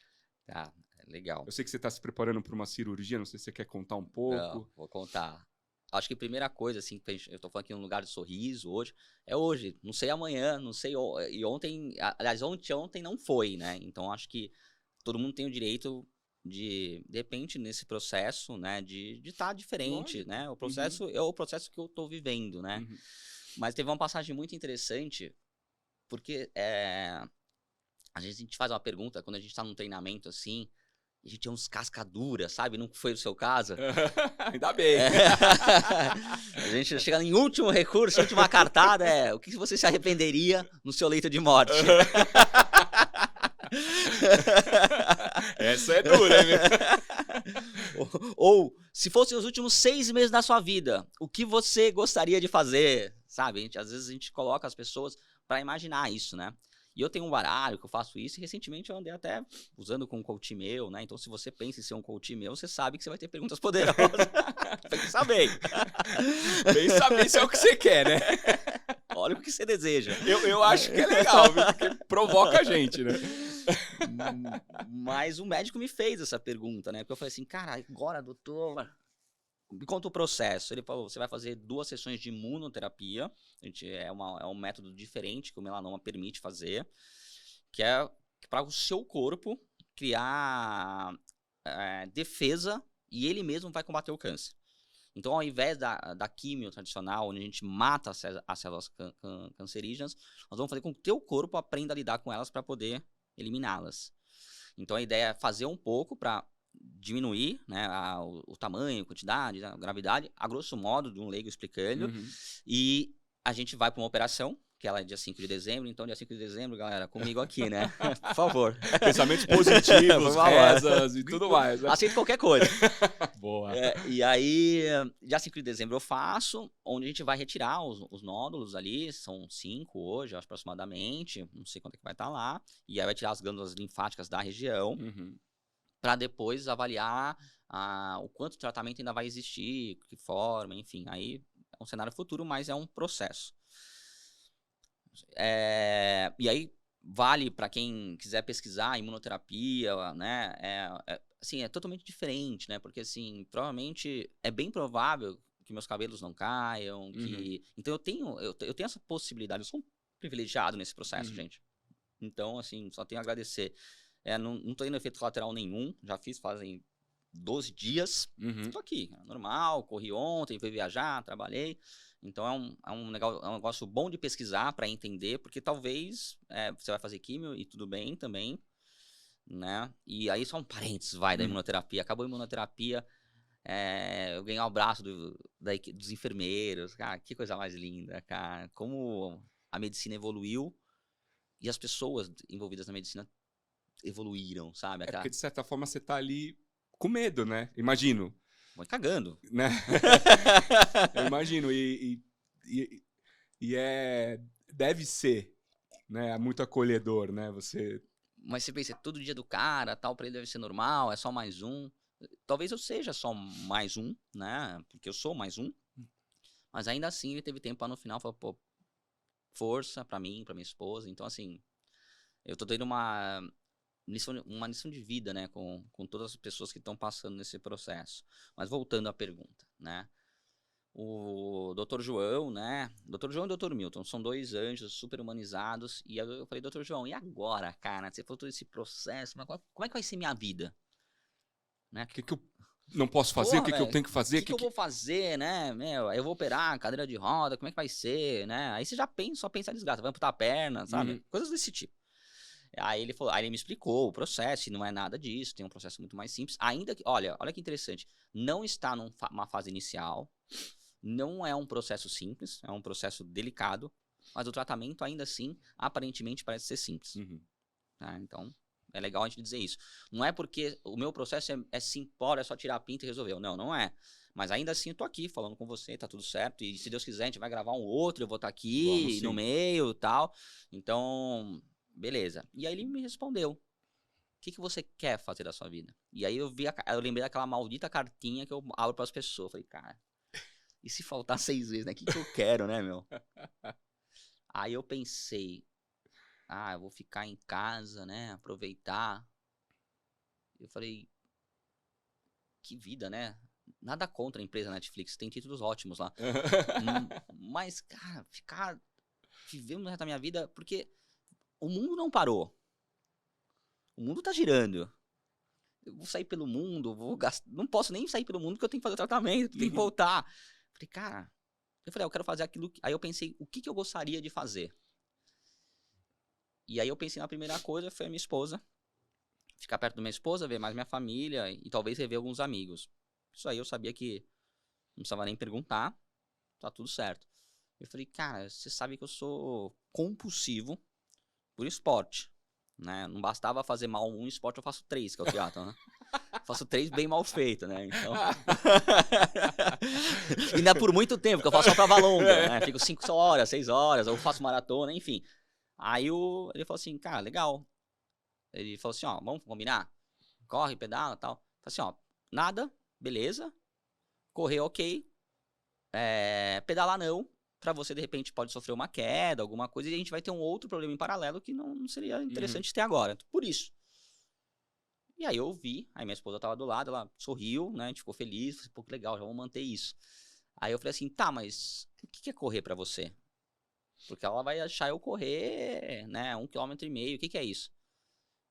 Tá, legal. Eu sei que você está se preparando para uma cirurgia, não sei se você quer contar um pouco. Não, vou contar. Acho que a primeira coisa, assim, eu tô falando aqui num lugar de sorriso hoje, é hoje, não sei amanhã, não sei, e ontem, aliás, ontem não foi, né? Então acho que todo mundo tem o direito de repente, nesse processo, né, de estar diferente, Lógico. né? O processo é o processo que eu tô vivendo, né? Uhum. Mas teve uma passagem muito interessante, porque a gente faz uma pergunta, quando a gente tá num treinamento assim, a gente tinha uns cascaduras, sabe? Não foi o seu caso. Ainda bem. A gente chega em último recurso, última cartada, o que você se arrependeria no seu leito de morte? Essa é dura, hein? Ou, se fossem os últimos 6 meses da sua vida, o que você gostaria de fazer? Sabe? Às vezes a gente coloca as pessoas para imaginar isso, né? E eu tenho um baralho que eu faço isso, e recentemente eu andei até usando com um coach meu, né? Então, se você pensa em ser um coach meu, você sabe que você vai ter perguntas poderosas. Tem que saber. Bem saber se é o que você quer, né? Olha o que você deseja. Eu acho que é legal, viu? Porque provoca a gente, né? Mas o médico me fez essa pergunta, né? Porque eu falei assim, cara, agora, doutor, me conta o processo. Ele falou, você vai fazer 2 sessões de imunoterapia. É um método diferente que o melanoma permite fazer, que é para o seu corpo criar defesa e ele mesmo vai combater o câncer. Então, ao invés da quimio tradicional, onde a gente mata as células cancerígenas, nós vamos fazer com que o teu corpo aprenda a lidar com elas para poder eliminá-las. Então, a ideia é fazer um pouco para diminuir, né, o tamanho, a quantidade, a gravidade, a grosso modo, de um leigo explicando. E a gente vai para uma operação, que ela é dia 5 de dezembro. Então, dia 5 de dezembro, galera, comigo aqui, né? Por favor. Pensamentos positivos, rezas e tudo mais. Né? Aceito qualquer coisa. Boa. E aí, dia 5 de dezembro eu faço, onde a gente vai retirar os nódulos ali, são 5 hoje, acho, aproximadamente, não sei quanto é que vai estar lá, e aí vai tirar as glândulas linfáticas da região, para depois avaliar o quanto o tratamento ainda vai existir, que forma, enfim, aí é um cenário futuro, mas é um processo. E aí vale para quem quiser pesquisar imunoterapia, né? Assim, é totalmente diferente, né? Porque assim, provavelmente é bem provável que meus cabelos não caiam, então eu tenho essa possibilidade. Eu sou um privilegiado nesse processo, gente. Então, assim, só tenho a agradecer. Não tô indo efeito colateral nenhum, já fiz fazem 12 dias. Tô aqui, normal, corri ontem, fui viajar, trabalhei. Então é um negócio bom de pesquisar para entender, porque talvez você vai fazer químio e tudo bem também, né? E aí só um parênteses, da imunoterapia. Acabou a imunoterapia, eu ganhei o abraço dos enfermeiros. Cara, que coisa mais linda, cara. Como a medicina evoluiu e as pessoas envolvidas na medicina evoluíram, sabe? Porque de certa forma você tá ali com medo, né? Imagino. Vou cagando. Né? Eu imagino. Deve ser, né? Muito acolhedor, né? Mas você pensa, todo dia do cara, tal, pra ele deve ser normal, é só mais um. Talvez eu seja só mais um, né? Porque eu sou mais um. Mas ainda assim ele teve tempo pra no final falar, pô, força pra mim, pra minha esposa. Então, assim, eu tô tendo uma lição de vida, né, com todas as pessoas que estão passando nesse processo. Mas voltando à pergunta, né, o Dr. João, né, Dr. João e Dr. Milton são 2 anjos super humanizados, e eu falei, Dr. João, e agora, cara, você falou todo esse processo, mas como é que vai ser minha vida? Né? O que eu não posso fazer? O que eu tenho que fazer? O que eu vou fazer, né, eu vou operar cadeira de roda, como é que vai ser, né, aí você já só pensa em desgraça, vai amputar a perna, sabe, coisas desse tipo. Aí ele me explicou o processo, e não é nada disso, tem um processo muito mais simples. Ainda que, olha que interessante, não está numa fase inicial, não é um processo simples, é um processo delicado, mas o tratamento ainda assim, aparentemente, parece ser simples. Então, é legal a gente dizer isso. Não é porque o meu processo é simplório, é só tirar a pinta e resolveu. Não é. Mas ainda assim eu tô aqui falando com você, tá tudo certo, e se Deus quiser a gente vai gravar um outro, eu vou estar aqui no meio e tal. Então... beleza. E aí ele me respondeu, o que você quer fazer da sua vida? E aí eu lembrei daquela maldita cartinha que eu abro pras pessoas. Falei, cara, e se faltar 6 vezes, né? O que eu quero, né, meu? Aí eu pensei, eu vou ficar em casa, né? Aproveitar. Eu falei, que vida, né? Nada contra a empresa Netflix, tem títulos ótimos lá. Mas, cara, vivendo o resto da minha vida, porque... o mundo não parou. O mundo tá girando. Eu vou sair pelo mundo, não posso nem sair pelo mundo porque eu tenho que fazer o tratamento, tenho que voltar. Falei, cara, Eu falei, eu quero fazer aquilo. Aí eu pensei, o que eu gostaria de fazer? E aí eu pensei na primeira coisa, foi a minha esposa. Ficar perto da minha esposa, ver mais minha família e talvez rever alguns amigos. Isso aí eu sabia que não precisava nem perguntar, tá tudo certo. Eu falei, cara, você sabe que eu sou compulsivo por esporte, né? Não bastava fazer mal um esporte, eu faço 3, que é o triatlon, né? Faço 3 bem mal feito, né? Então... E não é por muito tempo, porque eu faço só prova longa, né? Fico 5 horas, 6 horas, ou faço maratona, enfim. Aí ele falou assim, cara, legal. Ele falou assim, ó, vamos combinar? Corre, pedala e tal. Falei assim, ó, nada, beleza. Correr, ok. Pedalar não. Pra você, de repente, pode sofrer uma queda, alguma coisa, e a gente vai ter um outro problema em paralelo que não seria interessante ter agora. Por isso. E aí eu vi, aí minha esposa tava do lado, ela sorriu, né? A gente ficou feliz, falei, pô, que legal, já vamos manter isso. Aí eu falei assim, tá, mas o que é correr pra você? Porque ela vai achar eu correr, né, 1,5 km, o que é isso?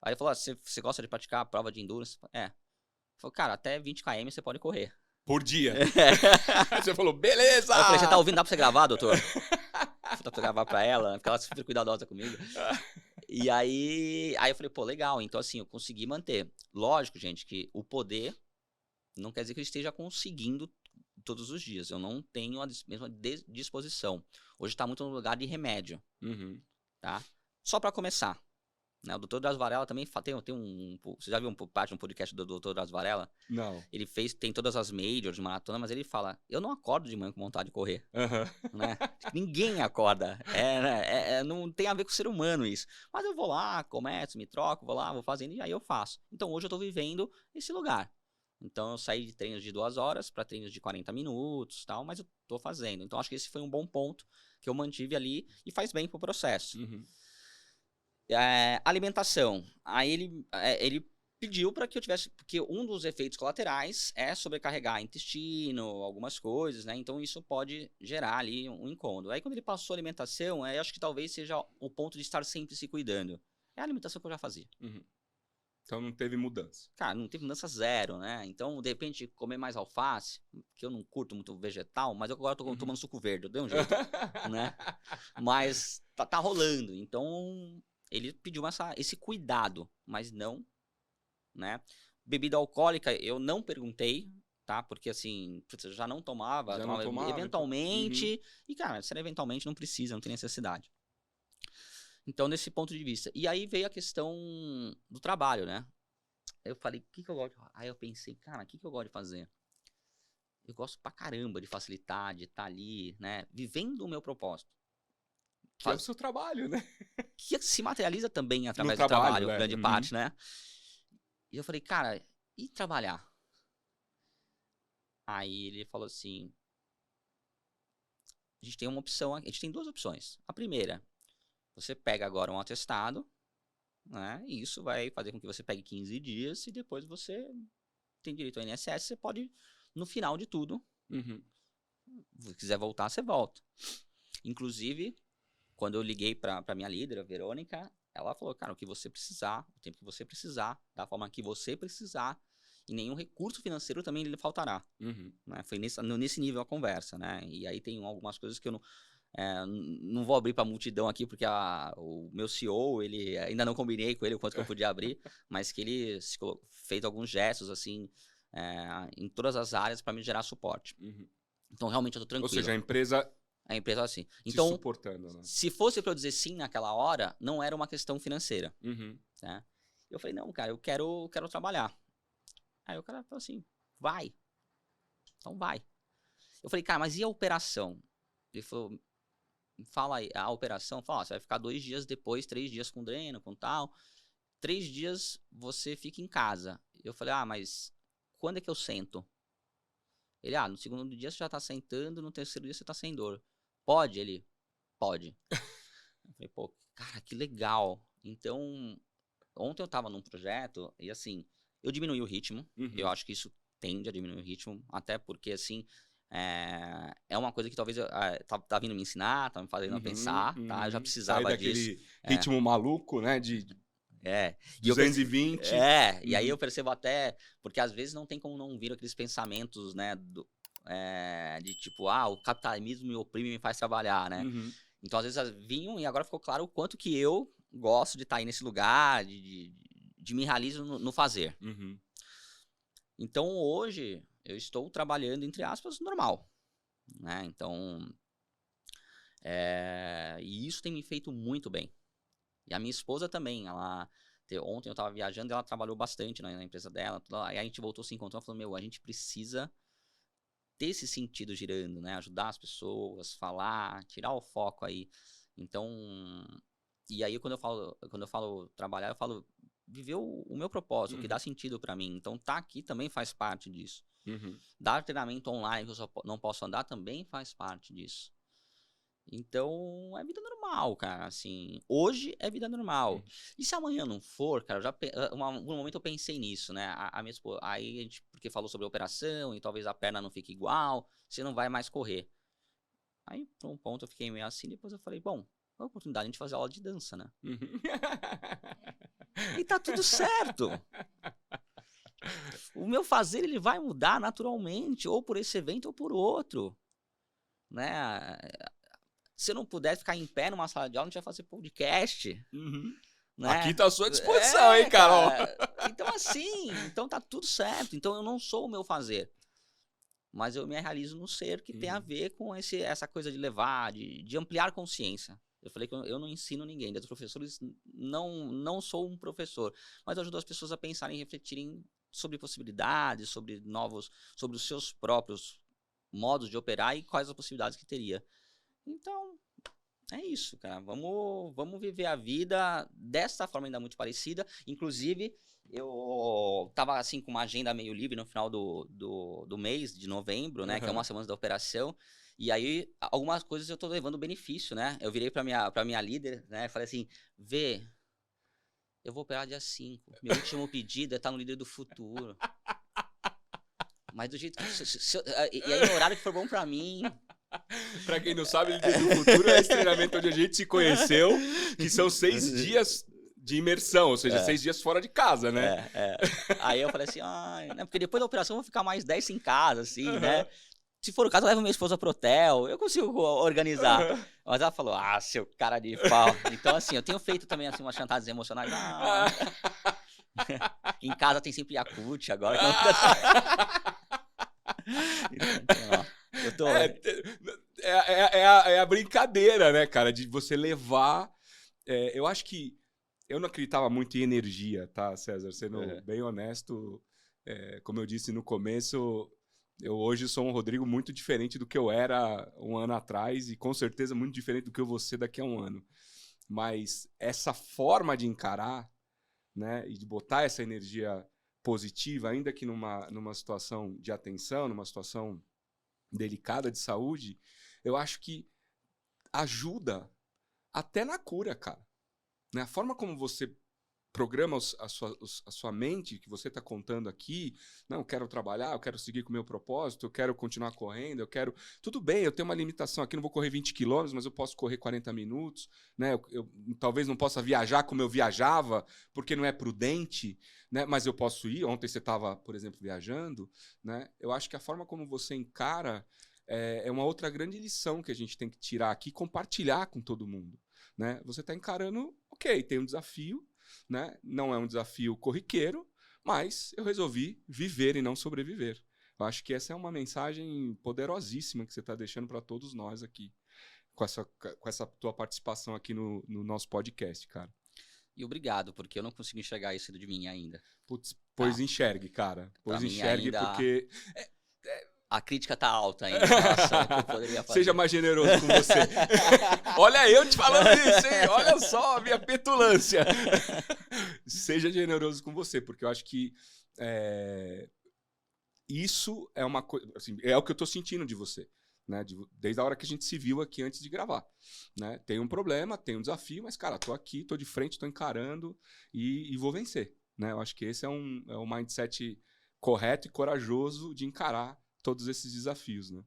Aí ele falou, você gosta de praticar a prova de endurance? É. Falei, cara, até 20 km você pode correr. Por dia. Aí você falou, beleza! Aí eu falei, você tá ouvindo? Dá pra você gravar, doutor? Dá pra gravar pra ela, porque ela é super cuidadosa comigo. E aí eu falei, pô, legal. Então, assim, eu consegui manter. Lógico, gente, que o poder não quer dizer que eu esteja conseguindo todos os dias. Eu não tenho a mesma disposição. Hoje tá muito no lugar de remédio, tá? Só pra começar. Né, o Dr. Drauzio Varela também tem um... Você já viu parte de um podcast do Dr. Drauzio Varela? Não. Ele tem todas as majors de maratona, mas ele fala, eu não acordo de manhã com vontade de correr. Né? Ninguém acorda. Não tem a ver com o ser humano isso. Mas eu vou lá, começo, me troco, vou lá, vou fazendo e aí eu faço. Então hoje eu tô vivendo esse lugar. Então eu saí de treinos de 2 horas para treinos de 40 minutos, tal, mas eu tô fazendo. Então acho que esse foi um bom ponto que eu mantive ali e faz bem pro processo. Alimentação. Aí ele pediu para que eu tivesse, porque um dos efeitos colaterais é sobrecarregar intestino, algumas coisas, né? Então isso pode gerar ali um incômodo. Aí quando ele passou a alimentação, eu acho que talvez seja o ponto de estar sempre se cuidando. É a alimentação que eu já fazia. Então não teve mudança. Cara, não teve mudança zero, né? Então, de repente, comer mais alface, que eu não curto muito vegetal, mas eu agora tô tomando suco verde, eu dei um jeito, né? Mas tá rolando. Então, ele pediu esse cuidado, mas não, né? Bebida alcoólica, eu não perguntei, tá? Porque, assim, eu já não tomava, eventualmente. E, cara, se era eventualmente, não precisa, não tem necessidade. Então, nesse ponto de vista. E aí veio a questão do trabalho, né? Eu falei, o que eu gosto? Aí eu pensei, cara, o que eu gosto de fazer? Eu gosto pra caramba de facilitar, de estar ali, né? Vivendo o meu propósito. Que é o seu trabalho, né? Que se materializa também através do trabalho, grande parte, né? E eu falei, cara, e trabalhar? Aí ele falou assim, a gente tem uma opção, a gente tem 2 opções. A primeira, você pega agora um atestado, né? E isso vai fazer com que você pegue 15 dias e depois você tem direito ao INSS, você pode, no final de tudo, se quiser voltar, você volta. Inclusive, quando eu liguei pra minha líder, a Verônica, ela falou, cara, o que você precisar, o tempo que você precisar, da forma que você precisar, e nenhum recurso financeiro também lhe faltará. Né? Foi nesse nível a conversa, né? E aí tem algumas coisas que eu não vou abrir para multidão aqui, porque o meu CEO, ele ainda não combinei com ele o quanto que eu podia abrir, mas que ele fez alguns gestos, assim, em todas as áreas para me gerar suporte. Então, realmente, eu tô tranquilo. Ou seja, a empresa assim. Então, suportando, né? Se fosse para eu dizer sim naquela hora, não era uma questão financeira. Né? Eu falei, não, cara, eu quero trabalhar. Aí o cara falou assim, vai. Então vai. Eu falei, cara, mas e a operação? Ele falou, fala aí, a operação, fala, você vai ficar 2 dias depois, 3 dias com dreno, com tal. 3 dias você fica em casa. Eu falei, mas quando é que eu sento? Ele, no segundo dia você já tá sentando, no terceiro dia você tá sem dor. Pode? Ele, pode. Eu falei, pô, cara, que legal. Então, ontem eu tava num projeto e assim, eu diminui o ritmo. Eu acho que isso tende a diminuir o ritmo, até porque assim, é uma coisa que talvez tá vindo me ensinar, tá me fazendo pensar, tá? Eu já precisava sair disso. daquele ritmo maluco, né? De 220. E aí eu percebo até, porque às vezes não tem como não vir aqueles pensamentos, né? de tipo, o capitalismo me oprime e me faz trabalhar, né? Uhum. Então, às vezes, vinham e agora ficou claro o quanto que eu gosto de estar aí nesse lugar, de me realizo no fazer. Uhum. Então, hoje, eu estou trabalhando, entre aspas, normal, né? Então, e isso tem me feito muito bem. E a minha esposa também, ontem eu estava viajando e ela trabalhou bastante na empresa dela, aí a gente voltou se encontrando e falou, a gente precisa ter esse sentido girando, né? Ajudar as pessoas, falar, tirar o foco aí. Então, e aí quando eu falo trabalhar, eu falo viver o meu propósito, o que dá sentido para mim. Então, tá aqui também faz parte disso. Uhum. Dar treinamento online que eu só não posso andar também faz parte disso. Então, é vida normal, cara, assim, hoje é vida normal. E se amanhã não for, cara, um momento eu pensei nisso, né, a minha esposa, aí a gente, porque falou sobre a operação e talvez a perna não fique igual, você não vai mais correr. Aí, por um ponto, eu fiquei meio assim, depois eu falei, bom, é a oportunidade de a gente fazer aula de dança, né? Uhum. E tá tudo certo. O meu fazer, ele vai mudar naturalmente, ou por esse evento ou por outro, né? Se eu não pudesse ficar em pé numa sala de aula, a gente ia fazer podcast. Uhum. Né? Aqui tá à sua disposição, hein, Carol? Então, assim, então tá tudo certo. Então, eu não sou o meu fazer. Mas eu me realizo no ser que tem a ver com essa coisa de levar, de ampliar consciência. Eu falei que eu não ensino ninguém. Dos professores, não sou um professor. Mas eu ajudo as pessoas a pensarem e refletirem sobre possibilidades, sobre os seus próprios modos de operar e quais as possibilidades que teria. Então, é isso, cara. Vamos viver a vida dessa forma ainda muito parecida. Inclusive, eu tava assim com uma agenda meio livre no final do mês de novembro, né? Que é uma semana da operação. E aí, algumas coisas eu tô levando benefício, né? Eu virei pra minha líder, né? Falei assim, eu vou operar dia 5. Meu último pedido é estar no líder do futuro. Mas do jeito que... E aí, no horário que for bom pra mim... Pra quem não sabe, Líder do Futuro é esse treinamento onde a gente se conheceu, que são 6 dias de imersão, ou seja, 6 dias fora de casa, né? Aí eu falei assim, né, porque depois da operação eu vou ficar mais 10 em casa, assim, né? Se for o caso, eu levo minha esposa pro hotel, eu consigo organizar. Mas ela falou, seu cara de pau. Então, assim, eu tenho feito também, assim, umas chantagens emocionais. Em casa tem sempre Yakult agora. Então, eu tô... É a brincadeira, né, cara? De você levar... eu acho que... Eu não acreditava muito em energia, tá, César? Sendo bem honesto, como eu disse no começo, eu hoje sou um Rodrigo muito diferente do que eu era um ano atrás e com certeza muito diferente do que eu vou ser daqui a um ano. Mas essa forma de encarar, né, e de botar essa energia positiva, ainda que numa situação de atenção, numa situação delicada de saúde, eu acho que ajuda até na cura, cara. Né? A forma como você programa a sua mente, que você está contando aqui, não, eu quero trabalhar, eu quero seguir com o meu propósito, eu quero continuar correndo, eu quero... Tudo bem, eu tenho uma limitação aqui, não vou correr 20 quilômetros, mas eu posso correr 40 minutos, né? Eu talvez não possa viajar como eu viajava, porque não é prudente, né? Mas eu posso ir. Ontem você estava, por exemplo, viajando, né? Eu acho que a forma como você encara é uma outra grande lição que a gente tem que tirar aqui e compartilhar com todo mundo, né? Você está encarando, ok, tem um desafio, né? Não é um desafio corriqueiro, mas eu resolvi viver e não sobreviver. Eu acho que essa é uma mensagem poderosíssima que você está deixando para todos nós aqui, com essa tua participação aqui no nosso podcast, cara. E obrigado, porque eu não consigo enxergar isso de mim ainda. Putz, pois enxergue, cara. Pois enxergue, ainda... porque... A crítica tá alta ainda em relação ao que eu poderia fazer. Seja mais generoso com você. Olha eu te falando isso, hein? Olha só a minha petulância. Seja generoso com você, porque eu acho que isso é uma coisa... Assim, é o que eu tô sentindo de você. Né? Desde a hora que a gente se viu aqui antes de gravar. Né? Tem um problema, tem um desafio, mas, cara, tô aqui, tô de frente, tô encarando e vou vencer. Né? Eu acho que esse é um mindset correto e corajoso de encarar todos esses desafios, né?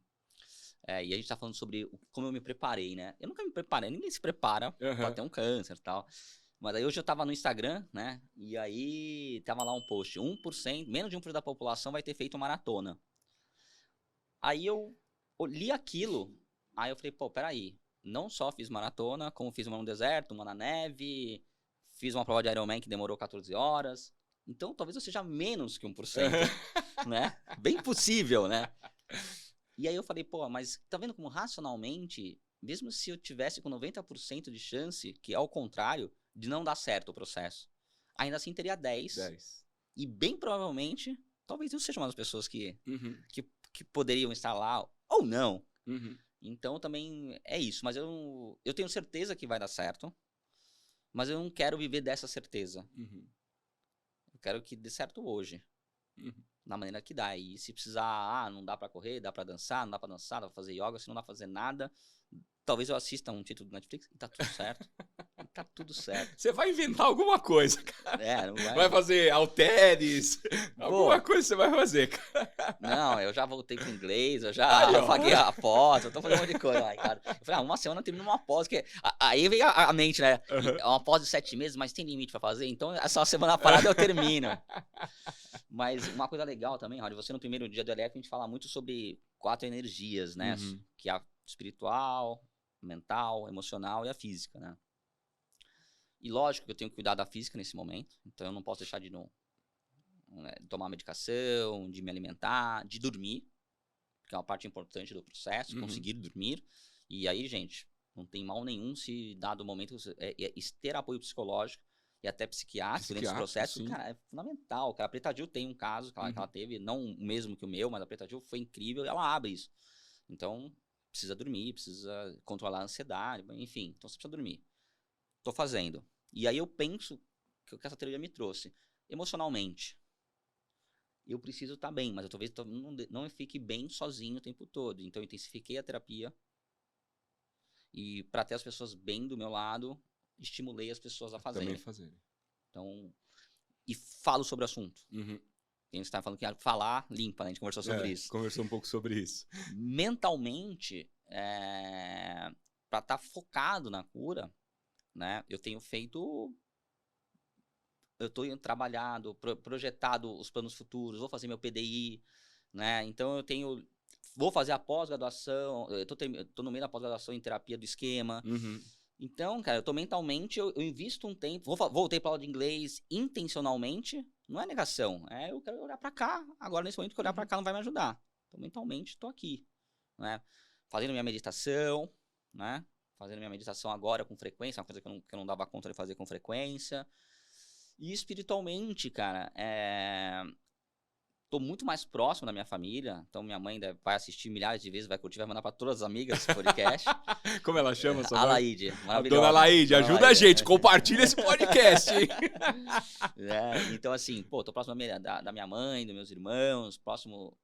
E a gente tá falando sobre como eu me preparei, né? Eu nunca me preparei, ninguém se prepara pra ter um câncer e tal. Mas aí hoje eu tava no Instagram, né? E aí tava lá um post, 1%, menos de 1% da população vai ter feito maratona. Aí eu li aquilo, aí eu falei, pô, peraí. Não só fiz maratona, como fiz uma no deserto, uma na neve, fiz uma prova de Ironman que demorou 14 horas. Então, talvez eu seja menos que 1%, né? Bem possível, né? E aí eu falei, pô, mas tá vendo como racionalmente, mesmo se eu tivesse com 90% de chance, que é o contrário, de não dar certo o processo, ainda assim teria 10. E bem provavelmente, talvez eu seja uma das pessoas que poderiam estar lá, ou não. Então também é isso, mas eu tenho certeza que vai dar certo, mas eu não quero viver dessa certeza. Eu quero que dê certo hoje, na maneira que dá. E se precisar, não dá pra correr, dá pra dançar, não dá pra dançar, dá pra fazer yoga, se não dá pra fazer nada, talvez eu assista um título do Netflix e tá tudo certo. E tá tudo certo. Você vai inventar alguma coisa, cara. Não vai. Vai fazer halteres, alguma coisa você vai fazer, cara. Não, eu já voltei pro inglês, eu já paguei a pós, eu tô fazendo um monte de coisa lá, cara. Eu falei, uma semana eu termino uma pós, que aí vem a mente, né? É uma pós de 7 meses, mas tem limite pra fazer, então essa semana parada eu termino. Mas uma coisa legal também, Rod, você no primeiro dia do LF, a gente fala muito sobre 4 energias, né? Que é a espiritual, mental, emocional e a física, né? E lógico que eu tenho que cuidar da física nesse momento, então eu não posso deixar de tomar medicação, de me alimentar, de dormir, que é uma parte importante do processo, conseguir dormir. E aí, gente, não tem mal nenhum se, dado o momento, ter apoio psicológico e até psiquiátrico dentro desse processo, cara, é fundamental. A Preta Gil tem um caso que ela teve, não o mesmo que o meu, mas a Preta Gil foi incrível e ela abre isso. Então, precisa dormir, precisa controlar a ansiedade, enfim, então você precisa dormir. Tô fazendo. E aí eu penso que o que essa teoria me trouxe, emocionalmente, eu preciso estar bem, mas eu talvez não fique bem sozinho o tempo todo. Então eu intensifiquei a terapia e para ter as pessoas bem do meu lado, estimulei as pessoas a fazerem. Também fazerem. Então, e falo sobre o assunto. A gente está falando que falar limpa, né? A gente conversou sobre isso. Conversou um pouco sobre isso. Mentalmente, para estar focado na cura, né? Eu tenho trabalhado, projetado os planos futuros, vou fazer meu PDI, né? Então vou fazer a pós-graduação, eu tô no meio da pós-graduação em terapia do esquema. Então, cara, eu tô mentalmente, eu invisto um tempo, voltei pra aula de inglês intencionalmente, não é negação, eu quero olhar pra cá, agora nesse momento que olhar pra cá não vai me ajudar. Então, mentalmente, tô aqui, né? Fazendo minha meditação, né? Fazendo minha meditação agora com frequência, uma coisa que eu não dava conta de fazer com frequência. E espiritualmente, cara, tô muito mais próximo da minha família. Então minha mãe vai assistir milhares de vezes, vai curtir, vai mandar pra todas as amigas esse podcast. Como ela chama sua mãe? A Laíde, maravilhosa. Dona Laíde, ajuda a gente, compartilha esse podcast, hein? Então assim, tô próximo da minha mãe, dos meus irmãos, próximo,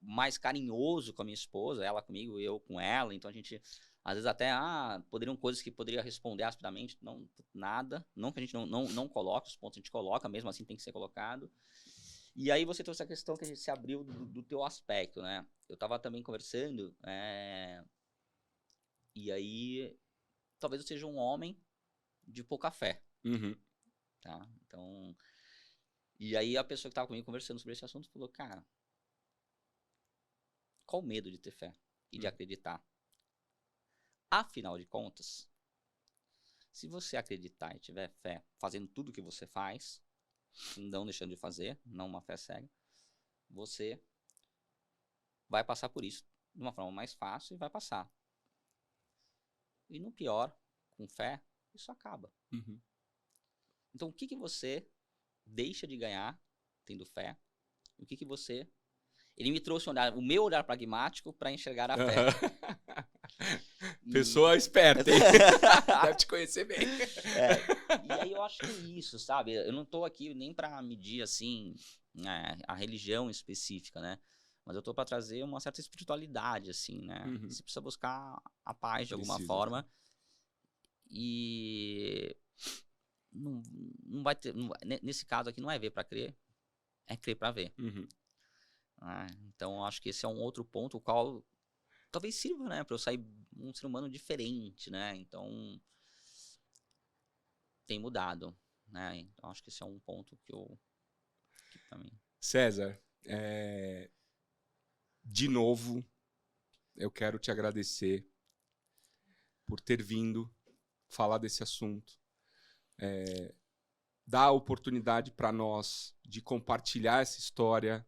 mais carinhoso com a minha esposa, ela comigo, eu com ela. Então a gente... Às vezes até, poderiam coisas que poderia responder rapidamente, não, nada. Não que a gente não coloque, os pontos a gente coloca, mesmo assim tem que ser colocado. E aí você trouxe a questão que a gente se abriu do teu aspecto, né? Eu tava também conversando, e aí talvez eu seja um homem de pouca fé. Tá? Então, e aí a pessoa que tava comigo conversando sobre esse assunto falou, cara, qual o medo de ter fé e de acreditar? Afinal de contas, se você acreditar e tiver fé fazendo tudo que você faz, não deixando de fazer, não uma fé cega, você vai passar por isso de uma forma mais fácil e vai passar. E no pior, com fé, isso acaba. Então o que você deixa de ganhar tendo fé? O que você... Ele me trouxe o meu olhar pragmático para enxergar a fé. Pessoa esperta, hein? Deve te conhecer bem. E aí eu acho que é isso, sabe? Eu não tô aqui nem para medir, assim, a religião específica, né? Mas eu tô para trazer uma certa espiritualidade, assim, né? Você precisa buscar a paz de alguma forma. E não vai ter... nesse caso aqui não é ver para crer, é crer para ver. Então eu acho que esse é um outro ponto, o qual talvez sirva, né, para eu sair um ser humano diferente, né? Então tem mudado, né? Então acho que esse é um ponto que para mim. César, de novo, eu quero te agradecer por ter vindo falar desse assunto. Dar a oportunidade para nós de compartilhar essa história,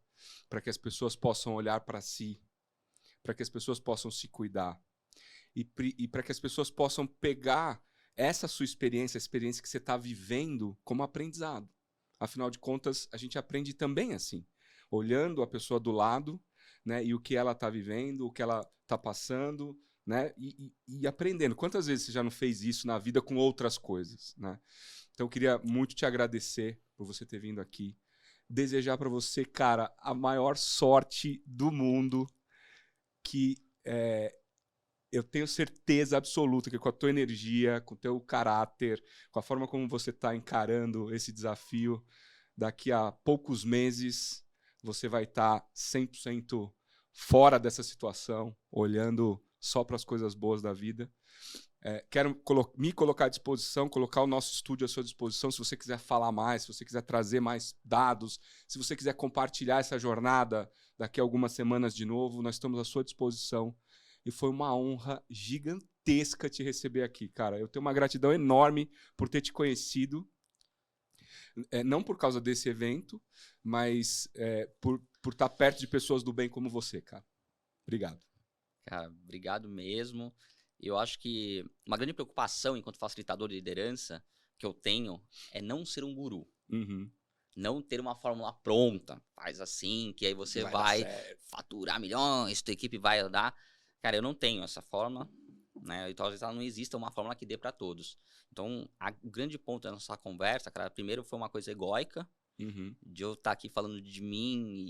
para que as pessoas possam olhar para si, para que as pessoas possam se cuidar e para que as pessoas possam pegar essa sua experiência, a experiência que você está vivendo, como aprendizado. Afinal de contas, a gente aprende também assim, olhando a pessoa do lado, né, e o que ela está vivendo, o que ela está passando, né, e aprendendo. Quantas vezes você já não fez isso na vida com outras coisas, né? Então, eu queria muito te agradecer por você ter vindo aqui. Desejar para você, cara, a maior sorte do mundo, que eu tenho certeza absoluta que com a tua energia, com o teu caráter, com a forma como você está encarando esse desafio, daqui a poucos meses você vai estar 100% fora dessa situação, olhando só para as coisas boas da vida. Quero me colocar à disposição, colocar o nosso estúdio à sua disposição, se você quiser falar mais, se você quiser trazer mais dados, se você quiser compartilhar essa jornada daqui a algumas semanas de novo, nós estamos à sua disposição. E foi uma honra gigantesca te receber aqui, cara. Eu tenho uma gratidão enorme por ter te conhecido, não por causa desse evento, mas por estar perto de pessoas do bem como você, cara. Obrigado. Cara, obrigado mesmo. Eu acho que uma grande preocupação enquanto facilitador de liderança que eu tenho é não ser um guru. Uhum. Não ter uma fórmula pronta. Faz assim, que aí você vai faturar milhões, tua equipe vai andar. Cara, eu não tenho essa fórmula, né? E talvez ela não exista uma fórmula que dê para todos. Então, o grande ponto da nossa conversa, cara, primeiro foi uma coisa egóica, de eu estar aqui falando de mim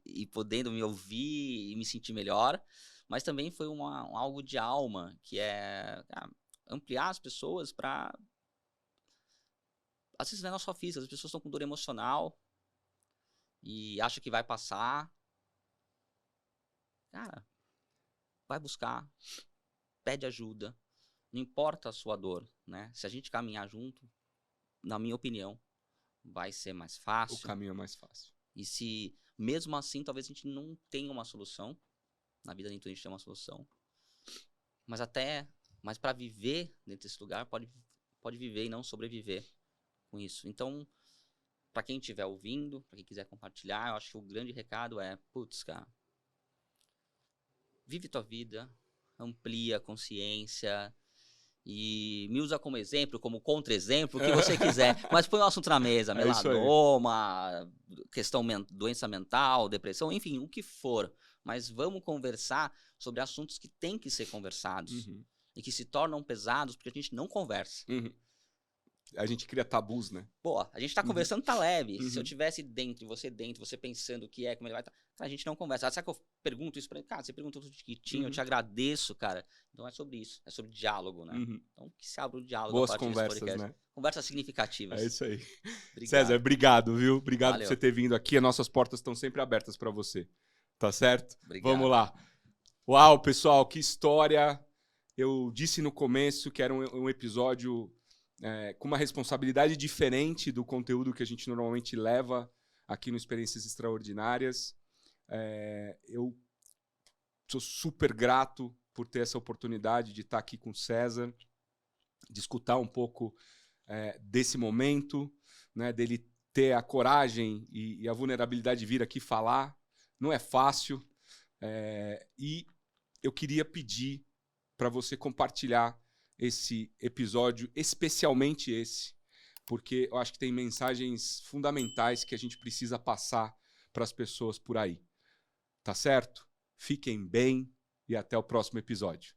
e podendo me ouvir e me sentir melhor. Mas também foi algo de alma, que é ampliar as pessoas para... Às vezes não é só física, as pessoas estão com dor emocional e acham que vai passar. Cara, vai buscar, pede ajuda, não importa a sua dor, né? Se a gente caminhar junto, na minha opinião, vai ser mais fácil. O caminho é mais fácil. E se, mesmo assim, talvez a gente não tenha uma solução, na vida nem tudo a gente tem uma solução, mas para viver dentro desse lugar, pode viver e não sobreviver com isso. Então, para quem estiver ouvindo, para quem quiser compartilhar, eu acho que o grande recado é, putz, cara, vive tua vida, amplia a consciência e me usa como exemplo, como contra-exemplo, o que você quiser. Mas põe um assunto na mesa, melanoma, questão doença mental, depressão, enfim, o que for. Mas vamos conversar sobre assuntos que têm que ser conversados e que se tornam pesados porque a gente não conversa. A gente cria tabus, né? Pô, a gente tá conversando, tá leve. Se eu tivesse dentro, você pensando o que é, como ele vai estar... A gente não conversa. Sabe que eu pergunto isso pra ele? Cara, você perguntou tudo direitinho, eu te agradeço, cara. Então é sobre isso, é sobre diálogo, né? Então que se abra o diálogo. Boas conversas, né? Conversas significativas. É isso aí. Obrigado. César, obrigado, viu? Obrigado Valeu. por você ter vindo aqui. As nossas portas estão sempre abertas pra você. Tá certo? Obrigado. Vamos lá. Uau, pessoal, que história. Eu disse no começo que era um episódio... com uma responsabilidade diferente do conteúdo que a gente normalmente leva aqui no Experiências Extraordinárias. Eu sou super grato por ter essa oportunidade de estar aqui com o César, de escutar um pouco desse momento, né, dele ter a coragem e a vulnerabilidade de vir aqui falar. Não é fácil. E eu queria pedir para você compartilhar esse episódio, especialmente esse, porque eu acho que tem mensagens fundamentais que a gente precisa passar para as pessoas por aí. Tá certo? Fiquem bem e até o próximo episódio.